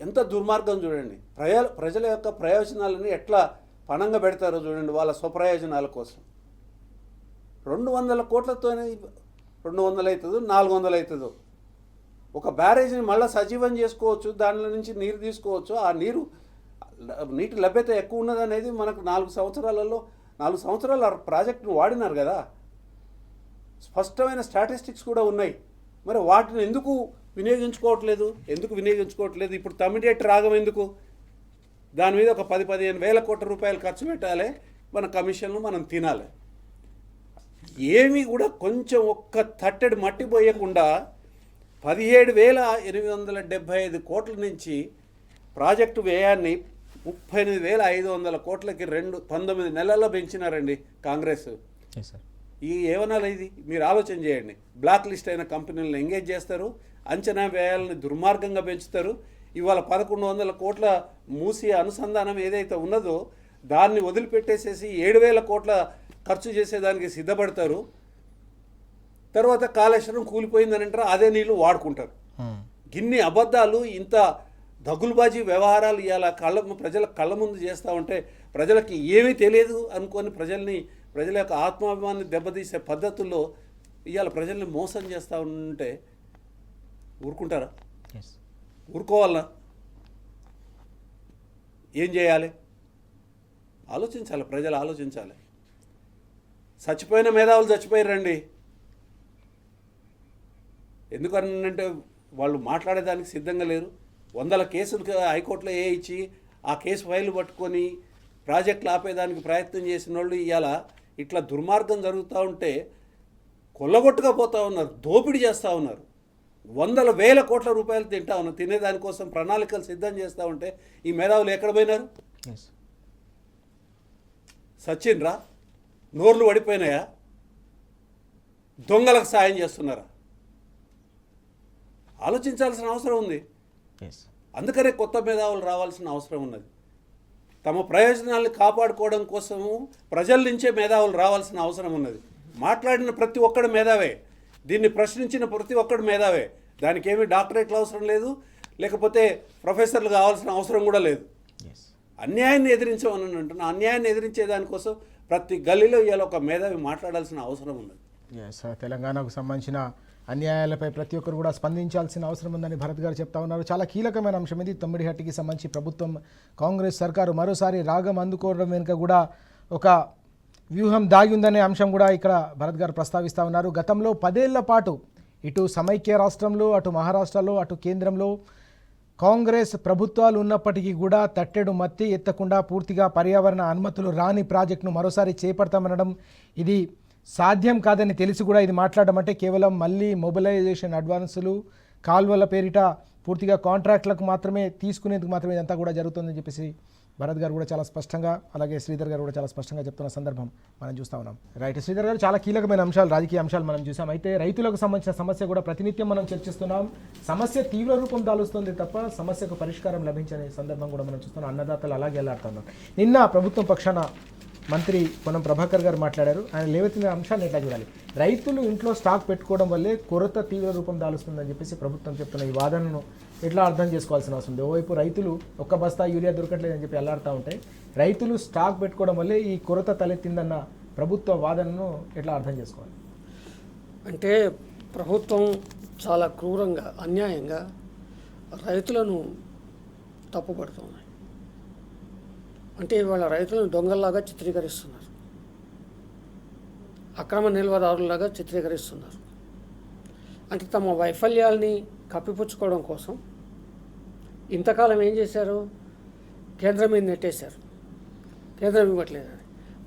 [SPEAKER 3] ఎంత దుర్మార్గం చూడండి. ప్రజల యొక్క ప్రయోజనాలను ఎట్లా పణంగా పెడతారో చూడండి వాళ్ళ స్వప్రయోజనాల కోసం. 200 కోట్లతోనే 200 అవుతుందో 400 అవుతుందో ఒక బ్యారేజ్ని మళ్ళీ సజీవం చేసుకోవచ్చు, దానిలో నుంచి నీరు తీసుకోవచ్చు. ఆ నీటి లభ్యత ఎక్కువ ఉన్నదనేది మనకు 4 సంవత్సరాల ప్రాజెక్టును వాడినారు కదా, స్పష్టమైన స్టాటిస్టిక్స్ కూడా ఉన్నాయి. మరి వాటిని ఎందుకు వినియోగించుకోవట్లేదు? ఇప్పుడు తమ్మిడియట్ రాగం ఎందుకు? దాని మీద ఒక 10-15 వేల కోట్ల రూపాయలు ఖర్చు పెట్టాలి, మన కమిషన్లు మనం తినాలి. ఏమీ కూడా కొంచెం ఒక్క తట్టెడు మట్టి పోయకుండా 17,875 కోట్ల నుంచి ప్రాజెక్టు వ్యయాన్ని 38,500 కోట్లకి 19 నెలల్లో పెంచినారండి కాంగ్రెస్. ఏమనాలి ఇది? మీరు ఆలోచన చేయండి. బ్లాక్ లిస్ట్ అయిన కంపెనీలను ఎంగేజ్ చేస్తారు, అంచనా వ్యయాలని దుర్మార్గంగా పెంచుతారు. ఇవాళ 1,100 కోట్ల మూసి అనుసంధానం ఏదైతే ఉన్నదో దాన్ని వదిలిపెట్టేసేసి 7,000 కోట్ల ఖర్చు చేసేదానికి సిద్ధపడతారు. తర్వాత కాళేశ్వరం కూలిపోయిందని అంటారు, అదే నీళ్ళు వాడుకుంటారు. గిన్ని అబద్ధాలు, ఇంత దగులుబాజీ వ్యవహారాలు ఇవాళ ప్రజల కళ్ళ ముందు చేస్తూ ఉంటే ప్రజలకి ఏమీ తెలియదు అనుకొని ప్రజల యొక్క ఆత్మాభిమానాన్ని దెబ్బతీసే పద్ధతుల్లో ఇవాళ ప్రజల్ని మోసం చేస్తూ ఉంటే ఊరుకుంటారా? ఊరుకోవాలనా? ఏం చేయాలి? ఆలోచించాలి, ప్రజలు ఆలోచించాలి. చచ్చిపోయిన మేధావులు చచ్చిపోయారండి. ఎందుకనంటే వాళ్ళు మాట్లాడేదానికి సిద్ధంగా లేరు. 100 కేసులు హైకోర్టులో ఇచ్చి ఆ కేసు ఫైలు పట్టుకొని ప్రాజెక్టులు ఆపేదానికి ప్రయత్నం చేసిన వాళ్ళు ఇవాళ ఇట్లా దుర్మార్గం జరుగుతూ ఉంటే కొల్లగొట్టుగా పోతూ ఉన్నారు, దోపిడీ చేస్తూ ఉన్నారు. 100,000 కోట్ల రూపాయలు తింటా ఉన్నారు. తినేదానికోసం ప్రణాళికలు సిద్ధం చేస్తూ ఉంటే ఈ మేధావులు ఎక్కడ పోయినారు? సచిన్రా? నోర్లు పడిపోయినాయా? దొంగలకు సాయం చేస్తున్నారా? ఆలోచించాల్సిన అవసరం ఉంది. అందుకనే కొత్త మేధావులు రావాల్సిన అవసరం ఉన్నది. తమ ప్రయోజనాలను కాపాడుకోవడం కోసము ప్రజల నుంచే మేధావులు రావాల్సిన అవసరం ఉన్నది. మాట్లాడిన ప్రతి ఒక్కడు మేధావే, దీన్ని ప్రశ్నించిన ప్రతి ఒక్కడు మేధావే. దానికి ఏమీ డాక్టరేట్లు అవసరం లేదు, లేకపోతే ప్రొఫెసర్లు కావాల్సిన అవసరం కూడా లేదు. అన్యాయాన్ని ఎదిరించమని అంటున్నా. అన్యాయాన్ని ఎదిరించే దానికోసం ప్రతి గల్లీలో ఇవాళ ఒక మేధావి మాట్లాడాల్సిన అవసరం ఉన్నది.
[SPEAKER 1] తెలంగాణకు సంబంధించిన అన్యాయాలపై ప్రతి ఒక్కరు కూడా స్పందించాల్సిన అవసరం ఉందని భరత్ గారు చెప్తా ఉన్నారు. చాలా కీలకమైన అంశం ఇది. తమ్మిడిహట్టికి సంబంధించి ప్రభుత్వం, కాంగ్రెస్ సర్కారు మరోసారి రాగం అందుకోవడం వెనుక కూడా ఒక వ్యూహం దాగి ఉందనే అంశం కూడా ఇక్కడ భరత్ గారు ప్రస్తావిస్తూ ఉన్నారు. గతంలో 10 ఏళ్ల పాటు ఇటు సమైక్య రాష్ట్రంలో, అటు మహారాష్ట్రలో, అటు కేంద్రంలో కాంగ్రెస్ ప్రభుత్వాలు ఉన్నప్పటికీ కూడా తట్టెడు మత్తి ఎత్తకుండా పూర్తిగా పర్యావరణ అనుమతులు రాని ప్రాజెక్టును మరోసారి చేపడతామనడం ఇది సాధ్యం కాదని తెలిసి కూడా ఇది మాట్లాడడం అంటే కేవలం మళ్ళీ మొబిలైజేషన్ అడ్వాన్సులు, కాల్వల పేరిట పూర్తిగా కాంట్రాక్టులకు మాత్రమే తీసుకునేందుకు మాత్రమే ఇదంతా కూడా జరుగుతుందని చెప్పేసి భరత్ గారు కూడా చాలా స్పష్టంగా, అలాగే శ్రీధర్ గారు కూడా చాలా స్పష్టంగా చెప్తున్న సందర్భం మనం చూస్తూ ఉన్నాం. రైట్, శ్రీధర్ గారు చాలా కీలకమైన అంశాలు, రాజకీయ అంశాలు మనం చూసాం. అయితే రైతులకు సంబంధించిన సమస్య కూడా ప్రతినిత్యం మనం చర్చిస్తున్నాం. సమస్య తీవ్ర రూపం దాలుస్తుంది తప్ప సమస్యకు పరిష్కారం లభించని సందర్భం కూడా మనం చూస్తున్నాం. అన్నదాతలు అలాగే వెళ్ళాడుతున్నాం. నిన్న ప్రభుత్వం పక్షాన మంత్రి పొన్నం ప్రభాకర్ గారు మాట్లాడారు. ఆయన లేవెత్తిన అంశాన్ని ఎట్లా చూడాలి? రైతులు ఇంట్లో స్టాక్ పెట్టుకోవడం వల్లే కొరత తీవ్ర రూపం దాలుస్తుందని చెప్పేసి ప్రభుత్వం చెప్తున్న ఈ వాదనను ఎట్లా అర్థం చేసుకోవాల్సిన అవసరం ఉంది? ఓవైపు రైతులు ఒక్క బస్తా యూరియా దొరకట్లేదని చెప్పి అల్లాడుతూ ఉంటే, రైతులు స్టాక్ పెట్టుకోవడం వల్లే ఈ కొరత తలెత్తిందన్న ప్రభుత్వ వాదనను ఎట్లా అర్థం చేసుకోవాలి?
[SPEAKER 2] అంటే ప్రభుత్వం చాలా క్రూరంగా, అన్యాయంగా రైతులను తప్పుపడుతుంది. అంటే ఇవాళ రైతులను దొంగల్లాగా చిత్రీకరిస్తున్నారు, అక్రమ నిల్వదారులాగా చిత్రీకరిస్తున్నారు. అంటే తమ వైఫల్యాల్ని కప్పిపుచ్చుకోవడం కోసం ఇంతకాలం ఏం చేశారు? కేంద్రం మీద నెట్టేశారు. కేంద్రం ఇవ్వట్లేదు.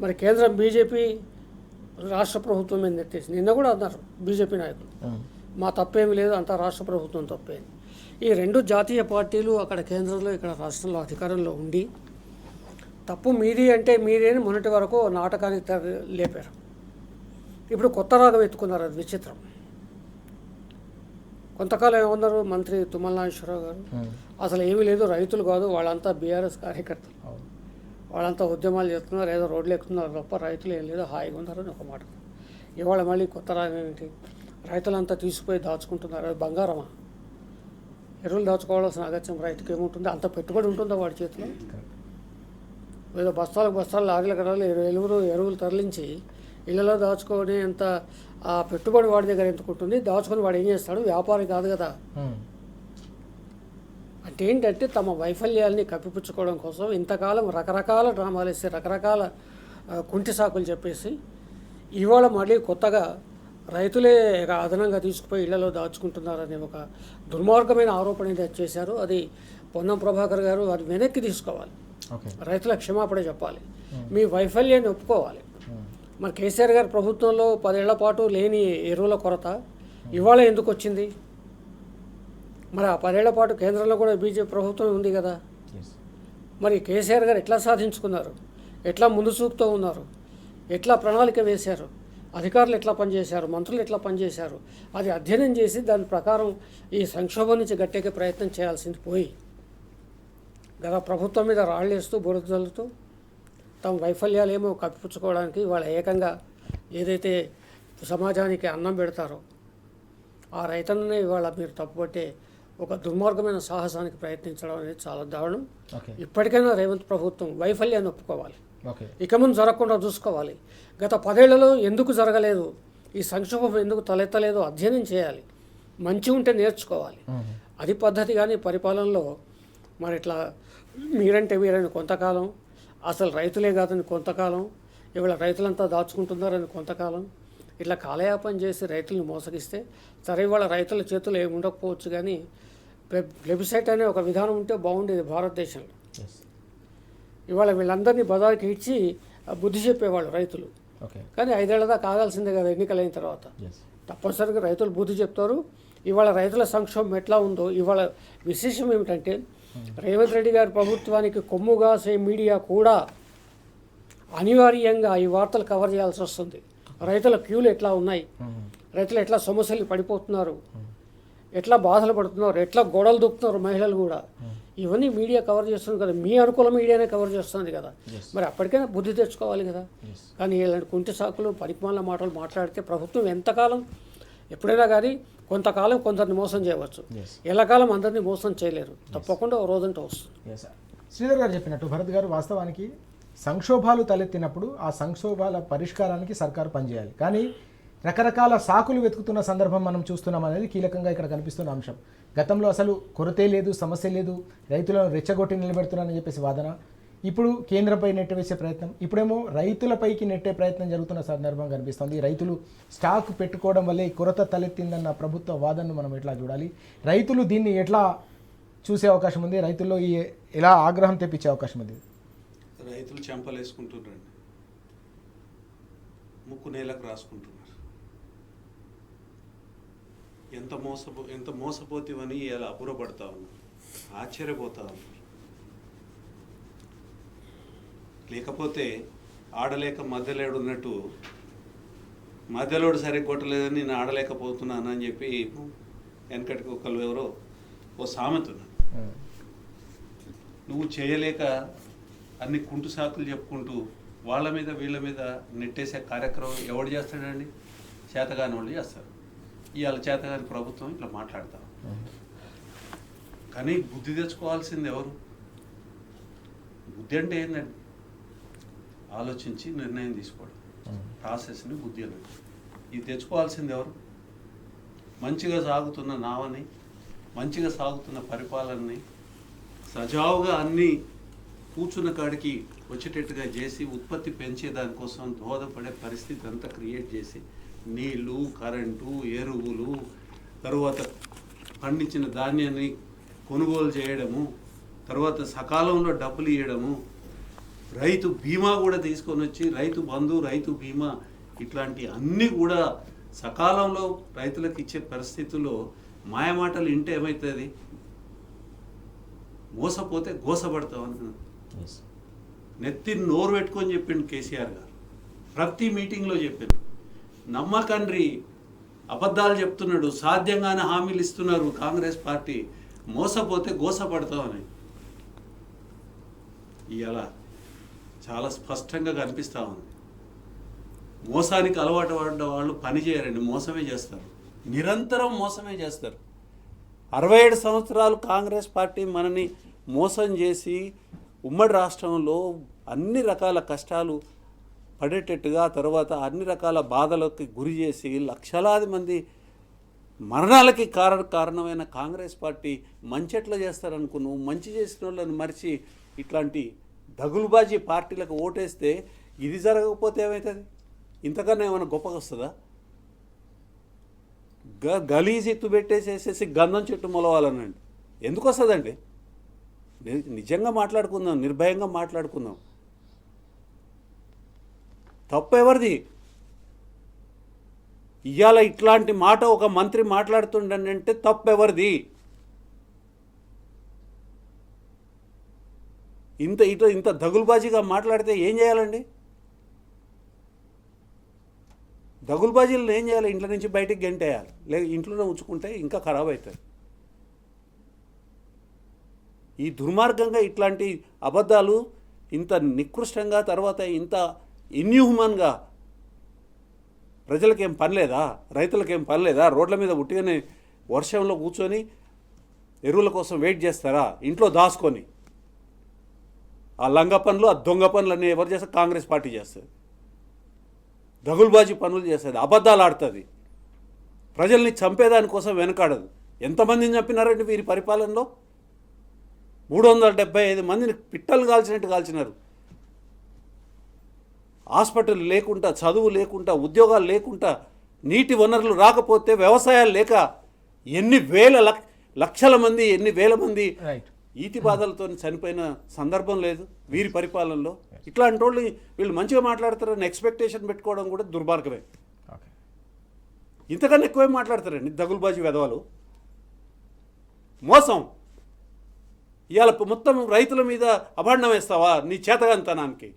[SPEAKER 2] మరి కేంద్రం బీజేపీ రాష్ట్ర ప్రభుత్వం మీద నెట్టేసి నిన్న కూడా అన్నారు బీజేపీ నాయకులు, మా తప్పేమీ లేదు, అంతా రాష్ట్ర ప్రభుత్వం తప్పే. ఈ 2 జాతీయ పార్టీలు అక్కడ కేంద్రంలో, ఇక్కడ రాష్ట్రంలో అధికారంలో ఉండి తప్పు మీది అంటే మీదేని మొన్నటి వరకు నాటకానికి లేపారు. ఇప్పుడు కొత్త రాగం ఎత్తుకున్నారు. అది విచిత్రం. కొంతకాలం ఏమన్నారు మంత్రి తుమ్మల నాగేశ్వరరావు గారు, అసలు ఏమీ లేదు, రైతులు కాదు, వాళ్ళంతా బీఆర్ఎస్ కార్యకర్తలు, వాళ్ళంతా ఉద్యమాలు చేస్తున్నారు, ఏదో రోడ్లు ఎక్కుతున్నారు తప్ప రైతులు ఏం లేదు, హాయిగా ఉన్నారని ఒక మాట. ఇవాళ మళ్ళీ కొత్త రాగం ఏంటి? రైతులంతా తీసుకుపోయి దాచుకుంటున్నారు. అది బంగారమా? ఎరువులు దాచుకోవాల్సిన అగత్యం రైతుకి ఏముంటుంది? అంత పెట్టుబడి ఉంటుందా వాడి చేతిలో? ఏదో బస్తాలు లారీల ఎరువులు తరలించి ఇళ్లలో దాచుకొని ఎంత ఆ పెట్టుబడి వాడి దగ్గర ఎందుకుంటుంది? దాచుకొని వాడు ఏం చేస్తాడు? వ్యాపారి కాదు కదా. అంటే ఏంటంటే తమ వైఫల్యాల్ని కప్పిపుచ్చుకోవడం కోసం ఇంతకాలం రకరకాల డ్రామాలు వేసి, రకరకాల కుంటి సాకులు చెప్పేసి ఇవాళ మళ్ళీ కొత్తగా రైతులే అదనంగా తీసుకుపోయి ఇళ్లలో దాచుకుంటున్నారనే ఒక దుర్మార్గమైన ఆరోపణ చేశారు. అది పొన్నం ప్రభాకర్ గారు అది వెనక్కి తీసుకోవాలి, రైతుల క్షమాపణ చెప్పాలి, మీ వైఫల్యాన్ని ఒప్పుకోవాలి. మరి కేసీఆర్ గారి ప్రభుత్వంలో 10 ఏళ్ల పాటు లేని ఎరువుల కొరత ఇవాళ ఎందుకు వచ్చింది? మరి ఆ 10 ఏళ్ల పాటు కేంద్రంలో కూడా బీజేపీ ప్రభుత్వం ఉంది కదా. మరి కేసీఆర్ గారు ఎట్లా సాధించుకున్నారు? ఎట్లా ముందు చూపుతూ ఉన్నారు? ఎట్లా ప్రణాళిక వేశారు? అధికారులు ఎట్లా పనిచేశారు? మంత్రులు ఎట్లా పనిచేశారు? అది అధ్యయనం చేసి దాని ప్రకారం ఈ సంక్షోభం నుంచి గట్టెక్కే ప్రయత్నం చేయాల్సింది పోయి గత ప్రభుత్వం మీద రాళ్ళేస్తూ బురద జల్లుతూ తమ వైఫల్యాలు ఏమో కప్పిపుచ్చుకోవడానికి వాళ్ళ ఏకంగా ఏదైతే సమాజానికి అన్నం పెడతారో ఆ రైతన్నే ఇవాళ మీరు తప్పుపట్టే ఒక దుర్మార్గమైన సాహసానికి ప్రయత్నించడం అనేది చాలా దారుణం. ఇప్పటికైనా రేవంత్ ప్రభుత్వం వైఫల్యాన్ని ఒప్పుకోవాలి, ఇక ముందు జరగకుండా చూసుకోవాలి. గత 10 ఏళ్లలో ఎందుకు జరగలేదు, ఈ సంక్షోభం ఎందుకు తలెత్తలేదో అధ్యయనం చేయాలి, మంచి ఉంటే నేర్చుకోవాలి. అది పద్ధతి. కానీ పరిపాలనలో మరి ఇట్లా మీరని కొంతకాలం, అసలు రైతులే కాదని కొంతకాలం, ఇవాళ రైతులంతా దాచుకుంటున్నారని కొంతకాలం, ఇట్లా కాలయాపన చేసి రైతులను మోసగిస్తే సరే ఇవాళ రైతుల చేతులు ఏమి ఉండకపోవచ్చు కానీ ప్లెబిసైట్ అనే ఒక విధానం ఉంటే బాగుండేది భారతదేశంలో. ఇవాళ వీళ్ళందరినీ బజార్కి ఇచ్చి బుద్ధి చెప్పేవాళ్ళు రైతులు. కానీ 5 ఏళ్ల దాకా ఆగాల్సిందే కదా ఎన్నికలైన తర్వాత. తప్పనిసరిగా రైతులు బుద్ధి చెప్తారు. ఇవాళ రైతుల సంక్షోభం ఎట్లా ఉందో ఇవాళ విశేషం ఏమిటంటే రేవంత్ రెడ్డి గారి ప్రభుత్వానికి కొమ్ముగా మీడియా కూడా అనివార్యంగా ఈ వార్తలు కవర్ చేయాల్సి వస్తుంది. రైతుల క్యూలు ఎట్లా ఉన్నాయి, రైతులు ఎట్లా సమస్యలు పడిపోతున్నారు, ఎట్లా బాధలు పడుతున్నారు, ఎట్లా గొడవలు దూకుతున్నారు మహిళలు కూడా, ఇవన్నీ మీడియా కవర్ చేస్తుంది కదా. మీ అనుకూల మీడియానే కవర్ చేస్తుంది కదా. మరి అప్పటికైనా బుద్ధి తెచ్చుకోవాలి కదా. కానీ ఇలాంటి కుంటి సాకులు పరిమాణ మాటలు మాట్లాడితే ప్రభుత్వం ఎంతకాలం, ఎప్పుడైనా కానీ కొంతకాలం కొందరిని మోసం చేయవచ్చు, ఎల్లకాలం అందరినీ మోసం చేయలేరు. తప్పకుండా ఓ రోజంటే వస్తుంది.
[SPEAKER 1] శ్రీధర్ గారు చెప్పినట్టు భరత్ గారు, వాస్తవానికి సంక్షోభాలు తలెత్తినప్పుడు ఆ సంక్షోభాల పరిష్కారానికి సర్కారు పనిచేయాలి. కానీ రకరకాల సాకులు వెతుకుతున్న సందర్భం మనం చూస్తున్నాం అనేది కీలకంగా ఇక్కడ కనిపిస్తున్న అంశం. గతంలో అసలు కొరతే లేదు, సమస్య లేదు, రైతులను రెచ్చగొట్టి నిలబెడుతున్నారని చెప్పేసి వాదన, ఇప్పుడు కేంద్రంపై నెట్టవేసే ప్రయత్నం, ఇప్పుడేమో రైతులపైకి నెట్టే ప్రయత్నం జరుగుతున్న సందర్భం కనిపిస్తుంది. రైతులు స్టాక్ పెట్టుకోవడం వల్లే కొరత తలెత్తిందన్న ప్రభుత్వ వాదనను మనం ఎట్లా చూడాలి, రైతులు దీన్ని ఎట్లా చూసే అవకాశం ఉంది, రైతుల్లో ఎలా ఆగ్రహం తెప్పించే అవకాశం ఉంది?
[SPEAKER 3] రైతులు చెంపలేసుకుంటున్నారండి, ముక్కు నేలకు రాసుకుంటున్నారు. ఎంత మోసపోతేవని ఇలా అబ్బురపడతా ఉన్నారు, ఆశ్చర్యపోతా ఉన్నారు. లేకపోతే ఆడలేక మధ్యలోడు ఉన్నట్టు మధ్యలోడు సరిగ్గా కొట్టలేదని నేను ఆడలేకపోతున్నాను అని చెప్పి వెనకటికి ఒకళ్ళు ఎవరో ఓ సామెత ఉన్నది. నువ్వు చేయలేక అన్ని కుంటు సాకులు చెప్పుకుంటూ వాళ్ళ మీద వీళ్ళ మీద నెట్టేసే కార్యక్రమం ఎవడు చేస్తాడండి? చేతగాని వాళ్ళు చేస్తారు. ఇవాళ చేతగాని ప్రభుత్వం ఇట్లా మాట్లాడతాం. కానీ బుద్ధి తెచ్చుకోవాల్సింది ఎవరు? బుద్ధి అంటే ఏంటండి? ఆలోచించి నిర్ణయం తీసుకోవడం, ప్రాసెస్ని బుద్ధి అనేది. ఇది తెచ్చుకోవాల్సింది ఎవరు? మంచిగా సాగుతున్న నావని, మంచిగా సాగుతున్న పరిపాలనని సజావుగా అన్నీ కూర్చున్న కాడికి వచ్చేటట్టుగా చేసి ఉత్పత్తి పెంచే దానికోసం దోహదపడే పరిస్థితి అంతా క్రియేట్ చేసి నీళ్లు, కరెంటు, ఎరువులు, తరువాత పండించిన ధాన్యాన్ని కొనుగోలు చేయడము, తర్వాత సకాలంలో డబ్బులు ఇవ్వడము, రైతు బీమా కూడా తీసుకొని వచ్చి రైతు బంధు, రైతు బీమా ఇట్లాంటి అన్నీ కూడా సకాలంలో రైతులకు ఇచ్చే పరిస్థితుల్లో మాయమాటలు ఇంటే ఏమవుతుంది? మోసపోతే గోసపడతాం అనుకున్నాను. నెత్తి నోరు పెట్టుకొని చెప్పిండు కేసీఆర్ గారు, ప్రతి మీటింగ్లో చెప్పిండు. నమ్మకండ్రి, అబద్ధాలు చెప్తున్నాడు, సాధ్యంగానే హామీలు ఇస్తున్నారు కాంగ్రెస్ పార్టీ, మోసపోతే గోసపడతామని. ఇవాళ చాలా స్పష్టంగా కనిపిస్తూ ఉంది. మోసానికి అలవాటు పడ్డ వాళ్ళు పని చేయరండి, మోసమే చేస్తారు, నిరంతరం మోసమే చేస్తారు. 67 సంవత్సరాలు కాంగ్రెస్ పార్టీ మనని మోసం చేసి ఉమ్మడి రాష్ట్రంలో అన్ని రకాల కష్టాలు పడేటట్టుగా, తర్వాత అన్ని రకాల బాధలకు గురి చేసి లక్షలాది మంది మరణాలకి కారణమైన కాంగ్రెస్ పార్టీ మంచి ఎట్లా చేస్తారనుకున్నావు? మంచి చేసిన వాళ్ళని మరిచి ఇట్లాంటి దగులుబాజీ పార్టీలకు ఓటేస్తే ఇది జరగకపోతే ఏమవుతుంది? ఇంతకన్నా ఏమైనా గొప్పగా వస్తుందా? గలీజ్ ఎత్తు పెట్టేసేసేసి గంధం చెట్టు మొలవాలనండి. ఎందుకు వస్తుందండి? నిజంగా మాట్లాడుకుందాం, నిర్భయంగా మాట్లాడుకుందాం. తప్పు ఎవరిది? ఇవాళ ఇట్లాంటి మాట ఒక మంత్రి మాట్లాడుతుండంటే తప్పు ఎవరిది? ఇంత దగులుబాజీగా మాట్లాడితే ఏం చేయాలండి? దగులుబాజీలను ఏం చేయాలి? ఇంట్లో నుంచి బయటికి గెంటేయాలి, లేక ఇంట్లోనే ఉంచుకుంటే ఇంకా ఖరాబ్ అవుతుంది. ఈ దుర్మార్గంగా ఇట్లాంటి అబద్ధాలు ఇంత నికృష్టంగా, తర్వాత ఇంత ఇన్హ్యూమన్గా ప్రజలకేం పని లేదా? రైతులకేం పని లేదా? రోడ్ల మీద ఉట్టిగానే వర్షంలో కూర్చొని ఎరువుల కోసం వెయిట్ చేస్తారా? ఇంట్లో దాచుకొని ఆ లంగ పనులు, ఆ దొంగ పనులన్నీ ఎవరు చేస్తారు? కాంగ్రెస్ పార్టీ చేస్తుంది. దగులుబాజీ పనులు చేస్తుంది, అబద్ధాలు ఆడుతుంది, ప్రజల్ని చంపేదానికోసం వెనకాడదు. ఎంతమందిని చంపినారండి వీరి పరిపాలనలో? 375 మందిని పిట్టలు కాల్చినట్టు కాల్చినారు. హాస్పిటల్ లేకుండా, చదువు లేకుండా, ఉద్యోగాలు లేకుండా, నీటి వనరులు రాకపోతే, వ్యవసాయాలు లేక ఎన్ని లక్షల మంది, ఎన్ని వేల మంది
[SPEAKER 1] రైట్.
[SPEAKER 3] ఈతి బాధలతో చనిపోయిన సందర్భం లేదు వీరి పరిపాలనలో. ఇట్లాంటి వాళ్ళు వీళ్ళు మంచిగా మాట్లాడతారని ఎక్స్పెక్టేషన్ పెట్టుకోవడం కూడా దుర్మార్గమే.
[SPEAKER 1] ఓకే.
[SPEAKER 3] ఇంతకన్నా ఎక్కువే మాట్లాడతారండి దగులుబాజీ వెధవలు. మోసం. ఇవాళ మొత్తం రైతుల మీద అభాండం వేస్తావా నీ చేతగాంతనానికి?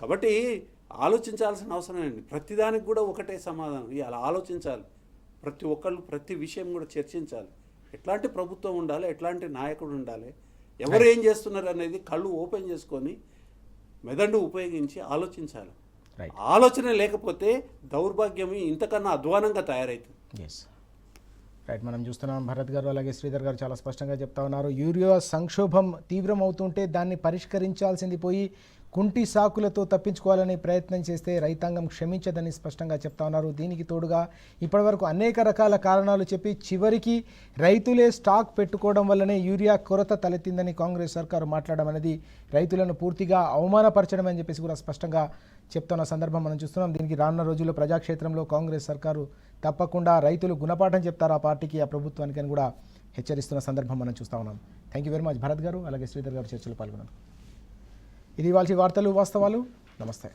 [SPEAKER 3] కాబట్టి ఆలోచించాల్సిన అవసరం అండి. ప్రతిదానికి కూడా ఒకటే సమాధానం. ఇవాళ ఆలోచించాలి. ప్రతి ఒక్కళ్ళు ప్రతి విషయం కూడా చర్చించాలి. ఎట్లాంటి ప్రభుత్వం ఉండాలి, ఎట్లాంటి నాయకుడు ఉండాలి, ఎవరు ఏం చేస్తున్నారు అనేది కళ్ళు ఓపెన్ చేసుకొని మెదడు ఉపయోగించి ఆలోచించాలి. ఆలోచన లేకపోతే దౌర్భాగ్యం ఇంతకన్నా అధ్వానంగా తయారవుతుంది.
[SPEAKER 1] Yes right. మనం చూస్తున్నాం భరత్ గారు అలాగే శ్రీధర్ గారు చాలా స్పష్టంగా చెప్తా ఉన్నారు. యూరియా సంక్షోభం తీవ్రం అవుతుంటే దాన్ని పరిష్కరించాల్సింది పోయి కుంటి సాకులతో తప్పించుకోవాలని ప్రయత్నం చేస్తే రైతాంగం క్షమించదని స్పష్టంగా చెప్తా ఉన్నారు. దీనికి తోడుగా ఇప్పటివరకు అనేక రకాల కారణాలు చెప్పి చివరికి రైతులే స్టాక్ పెట్టుకోవడం వల్లనే యూరియా కొరత తలెత్తిందని కాంగ్రెస్ సర్కారు మాట్లాడడం అనేది రైతులను పూర్తిగా అవమానపరచడం అని చెప్పేసి కూడా స్పష్టంగా చెప్తున్న సందర్భం మనం చూస్తున్నాం. దీనికి రానున్న రోజుల్లో ప్రజాక్షేత్రంలో కాంగ్రెస్ సర్కారు తప్పకుండా రైతులు గుణపాఠం చెప్తారు ఆ పార్టీకి, ఆ ప్రభుత్వానికి అని కూడా హెచ్చరిస్తున్న సందర్భం మనం చూస్తూ ఉన్నాం. Thank you very much Bharat గారు అలాగే శ్రీధర్ గారు చర్చలో పాల్గొన్నారు. ఇది వాళ్ళ వార్తలు వాస్తవాలు. నమస్తే.